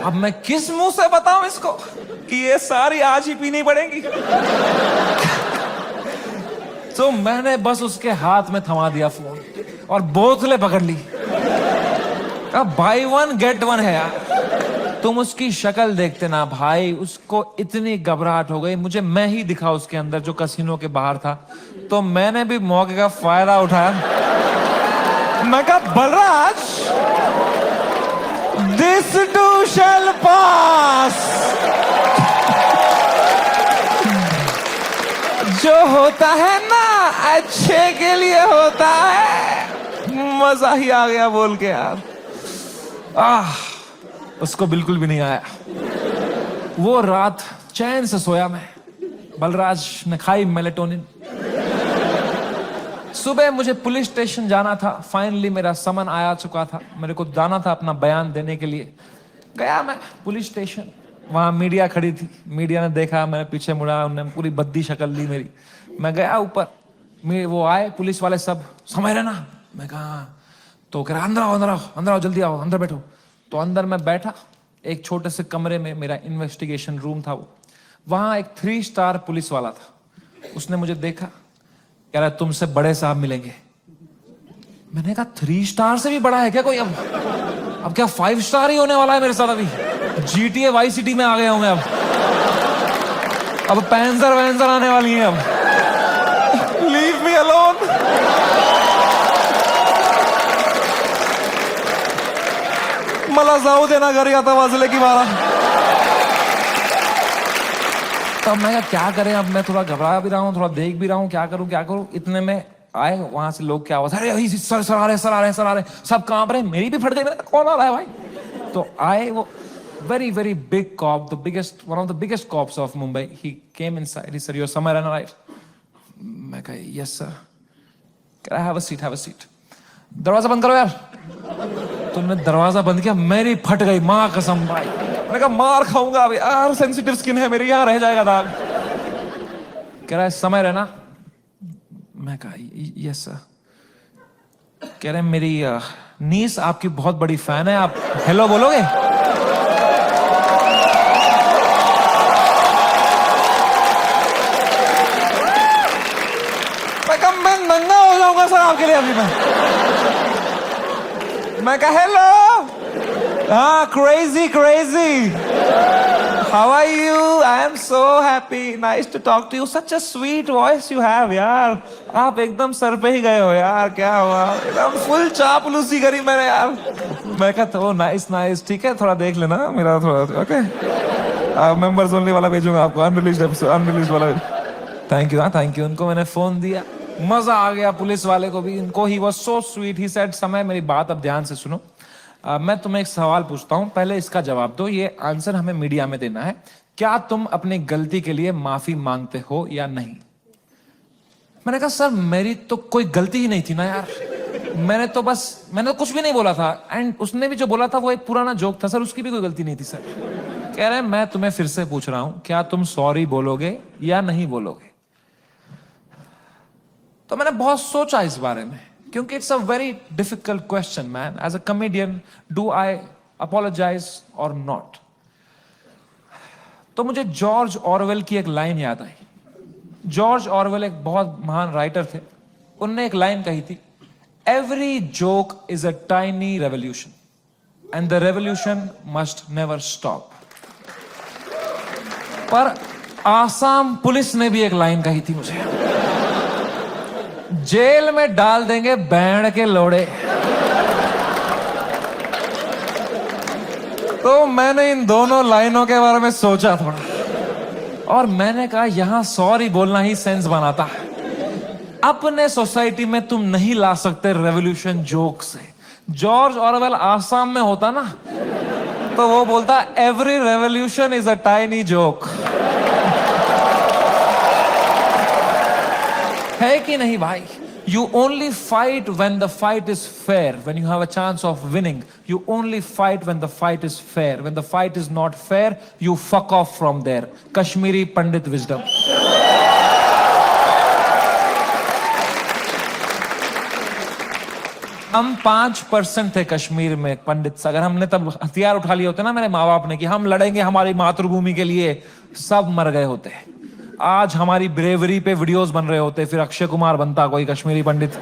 अब मैं किस मुंह से बताऊं इसको कि ये सारी आज ही पीनी पड़ेगी। तो मैंने बस उसके हाथ में थमा दिया फोन और बोतलें पकड़ ली। अब बाय 1 गेट 1 है यार। तुम उसकी शक्ल देखते ना भाई, उसको इतनी घबराहट हो गई। मुझे मैं ही दिखा उसके अंदर जो कसिनो के बाहर था, तो मैंने भी मौके का फायदा उठाया। मैं कहा बलराज, दिस टू शैल पास। जो होता है ना अच्छे के लिए होता है। मजा ही आ गया बोल के यार। उसको बिल्कुल भी नहीं आया। वो रात चैन से सोया मैं। बलराज ने खाई मेलेटोनिन। सुबह मुझे पुलिस स्टेशन जाना था। फाइनली मेरा समन आया चुका था। मेरे को जाना था अपना बयान देने के लिए। गया मैं पुलिस स्टेशन। वहां मीडिया खड़ी थी। मीडिया ने देखा, मैं पीछे मुड़ा, उन्होंने पूरी बद्दी शक्ल ली मेरी। मैं गया ऊपर, वो आए पुलिस वाले सब, समझ रहे ना? मैं कहा, तो कह रहा अंदर आओ जल्दी आओ, अंदर बैठो। तो अंदर मैं बैठा एक छोटे से कमरे में। मेरा इन्वेस्टिगेशन रूम था वो। वहां एक 3 स्टार पुलिस वाला था। उसने मुझे देखा, कह रहा तुमसे बड़े साहब मिलेंगे। मैंने कहा 3 स्टार से भी बड़ा है क्या कोई? अब क्या 5 स्टार ही होने वाला है मेरे साथ? अभी GTA वाई सिटी में आ गया हूं मैं। अब पैंजर वैंजर आने वाली है। अब लीव मी अलोन। मला जाऊ देना घरी, आता वाजले की 12। तब मैं क्या करें? अब मैं थोड़ा घबरा भी रहा हूँ, थोड़ा देख भी रहा हूँ, क्या करूँ। इतने में आए वहां से लोग, क्या आवाज, अरे सर आ रहे, सब कांप रहे। मेरी भी फट गई। कौन आ रहा है भाई? तो आए वो very big cop, one of the biggest cops of Mumbai. He came inside. He said, "You're Samay, right?" मैं कहा, "Yes sir." Can I have a seat? दरवाजा बंद करो यार। तो उन्होंने दरवाजा बंद किया। मेरी फट गई, माँ कसम भाई। मैंने कहा मार खाऊंगा अभी यार, सेंसिटिव स्किन है मेरी, यहाँ रह जाएगा दाग। कह रहा है समय रहना। मैं कहा यस सर। कह रहे मेरी नीस आपकी बहुत बड़ी फैन है, आप हेलो बोलोगे? मैं नंगा हो जाऊंगा सर आपके लिए अभी। मैं कहा हेलो। हाँ, crazy. How are you? I am so happy. Nice to talk to you. Such a sweet voice you have, यार। आप एकदम सर पे ही गए हो यार। क्या हुआ? एकदम फुल चापलूसी करी मैंने यार। मैं कहा तो नाइस, ठीक है, थोड़ा देख लेना मेरा थोड़ा। ओके, मेंबर्स ओनली वाला भेजूंगा आपको, अनरिलीज्ड वाला। Thank you. उनको मैंने फोन दिया। मजा आ गया पुलिस वाले को भी। इनको he was so sweet. He said, समय मेरी बात अब ध्यान से सुनो। मैं तुम्हें एक सवाल पूछता हूं, पहले इसका जवाब दो। ये आंसर हमें मीडिया में देना है। क्या तुम अपनी गलती के लिए माफी मांगते हो या नहीं? मैंने कहा सर मेरी तो कोई गलती ही नहीं थी ना यार। मैंने तो कुछ भी नहीं बोला था। एंड उसने भी जो बोला था वो एक पुराना जोक था सर, उसकी भी कोई गलती नहीं थी सर। कह रहे हैं मैं तुम्हें फिर से पूछ रहा हूं, क्या तुम सॉरी बोलोगे या नहीं बोलोगे? तो मैंने बहुत सोचा इस बारे में, क्योंकि it's a very difficult question man. As a comedian, do I apologise or not? तो मुझे जॉर्ज ऑरवेल की एक लाइन याद आई। जॉर्ज ऑरवेल एक बहुत महान राइटर थे। उनने एक लाइन कही थी, every joke is a tiny revolution and the revolution must never stop. पर आसाम पुलिस ने भी एक लाइन कही थी मुझे, जेल में डाल देंगे बैंड के लोड़े। तो मैंने इन दोनों लाइनों के बारे में सोचा थोड़ा और मैंने कहा यहां सॉरी बोलना ही सेंस बनाता है। अपने सोसाइटी में तुम नहीं ला सकते रेवोल्यूशन जोक से। जॉर्ज ऑरवेल आसाम में होता ना तो वो बोलता every revolution is a tiny joke. है कि नहीं भाई? You only fight when the fight is fair, when you have a chance of winning. You only fight when the fight is fair. When the fight is not fair, you fuck off from there. Kashmiri Pandit wisdom. हम 5% थे कश्मीर में पंडित। अगर हमने तब हथियार उठा लिए होते ना मेरे माँ बाप ने कि हम लड़ेंगे हमारी मातृभूमि के लिए, सब मर गए होते। आज हमारी ब्रेवरी पे वीडियोस बन रहे होते, फिर अक्षय कुमार बनता, कोई कश्मीरी पंडित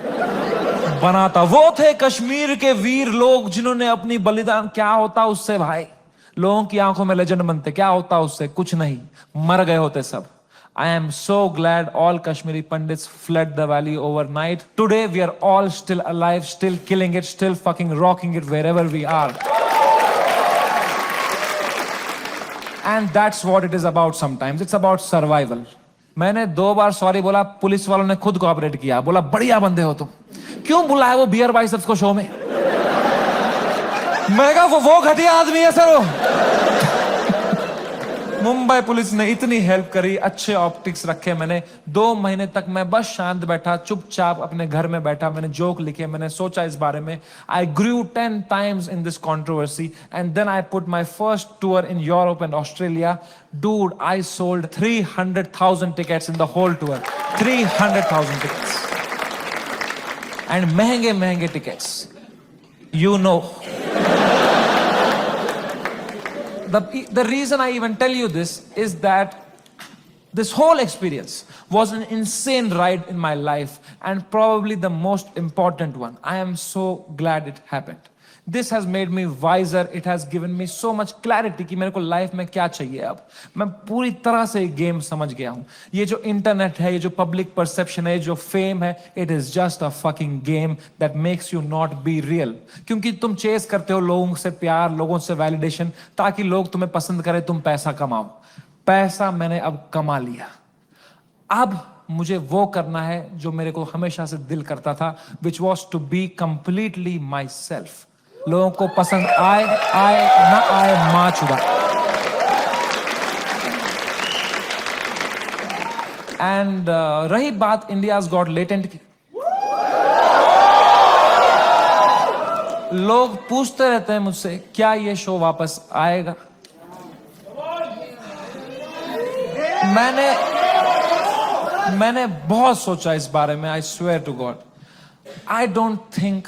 बनाता। वो थे कश्मीर के वीर लोग जिन्होंने अपनी बलिदान। क्या होता उससे भाई? लोगों की आंखों में लेजेंड बनते, क्या होता उससे? कुछ नहीं, मर गए होते सब। I am so glad all Kashmiri Pandits fled the valley overnight. Today we are all still alive, still killing it, still fucking rocking it wherever we are. And that's what it is about sometimes. It's about survival. मैंने 2 बार sorry बोला, police वालों ने खुद cooperate किया, बोला बढ़िया बंदे हो तुम, क्यों बुलाया वो बियर बाइसेप्स को शो में? मैं कहा वो घटिया आदमी है सर वो। मुंबई पुलिस ने इतनी हेल्प करी, अच्छे ऑप्टिक्स रखे मैंने। 2 महीने तक मैं बस शांत बैठा, चुपचाप अपने घर में बैठा, मैंने जोक लिखे, मैंने सोचा इस बारे में। आई ग्रू 10 times in this controversy and then I put my first tour in Europe and Australia. Dude, I sold 300,000 tickets in the whole tour. 300,000 tickets. And महंगे tickets. You know. The reason I even tell you this is that this whole experience was an insane ride in my life and probably the most important one. I am so glad it happened. This has made me wiser. It has given me so much clarity कि मेरे को life में क्या चाहिए। अब मैं पूरी तरह से गेम समझ गया हूं। ये जो इंटरनेट है, ये जो पब्लिक परसेप्शन है, जो फेम है, it is just a fucking game that makes you not be real. क्योंकि तुम चेस करते हो लोगों से प्यार, लोगों से वैलिडेशन, ताकि लोग तुम्हें पसंद करें, तुम पैसा कमाओ। पैसा मैंने अब कमा लिया। अब मुझे वो करना है जो मेरे को हमेशा से दिल करता था, which was to be completely myself. लोगों को पसंद आए ना आए, मां चुदा। एंड रही बात इंडियाज गॉट लेटेंट की, लोग पूछते रहते हैं मुझसे क्या ये शो वापस आएगा। मैंने बहुत सोचा इस बारे में। I swear to God, I don't think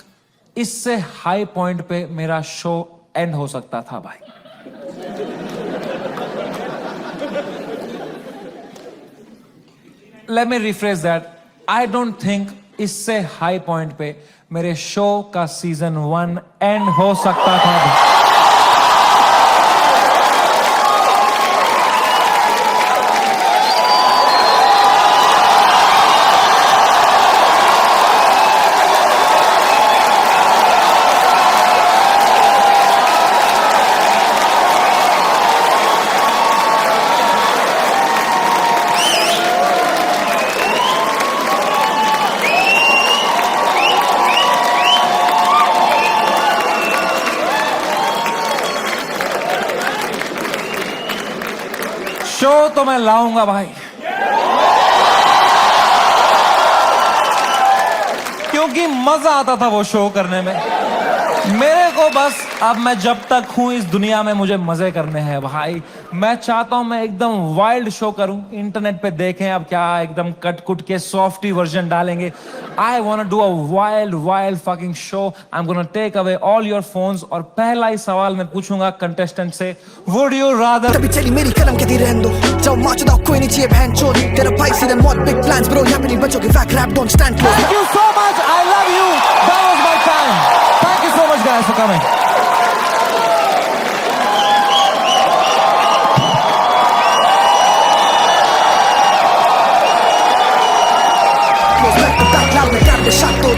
इससे हाई पॉइंट पे मेरा शो एंड हो सकता था भाई। Let me rephrase that, I don't think इससे हाई पॉइंट पे मेरे शो का सीजन 1 एंड हो सकता था भाई। शो तो मैं लाऊंगा भाई, क्योंकि मजा आता था वो शो करने में। मेरे को बस अब मैं जब तक हूं इस दुनिया में मुझे मजे करने हैं भाई। मैं चाहता हूं मैं एकदम वाइल्ड शो करूं, इंटरनेट पे देखें अब क्या एकदम कट कुट के सॉफ्टी वर्जन डालेंगे। I want to do a wild fucking show. I am gonna take away all your phones और पहला ही सवाल मैं पूछूंगा कंटेस्टेंट से, वुड यू रादर। तभी चली मेरी कलम के रहने दो, जाओ माचो दाओ कोई नहीं चाहिए बहन चोद, तेरा भाई सीधे मौत बिग प्लान्स ब्रो, यहाँ पे नहीं बचोगे fake rap don't stand close. Thank you so much, I love you, that was my time, thank you so much guys for coming.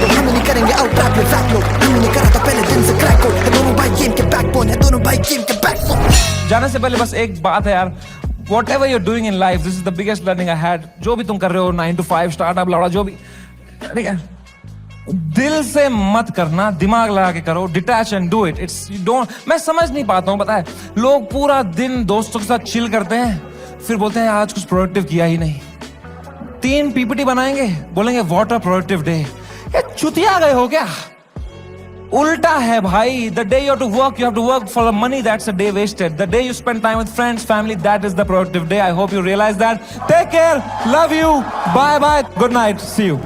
हम नहीं करेंगे आउट रैप में फैक लोग, हम नहीं करा था पहले दिन से क्रैक कोड, दोनों भाई गेम के बैकबोन है, दोनों भाई गेम के बैकबोन। जाने से पहले बस एक बात है यार, whatever you're doing in life, this is the biggest learning I had. जो भी तुम कर रहे हो 9 to 5 स्टार्टअप लौड़ा जो भी, ठीक है, दिल से मत करना, दिमाग लगा के करो, detach and do it. It's don't, मैं समझ नहीं पाता हूँ, पता है लोग पूरा दिन दोस्तों के साथ चिल करते हैं, फिर बोलते हैं आज कुछ प्रोडक्टिव किया ही नहीं, 3 पीपीटी बनाएंगे, बोलेंगे व्हाट अ प्रोडक्टिव डे। ये चुतिया गए हो क्या? उल्टा है भाई। The day you have to work for the money, that's a day wasted. The day you spend time with friends family, that is the productive day. I hope you realise that. Take care, love you, bye bye, good night, see you.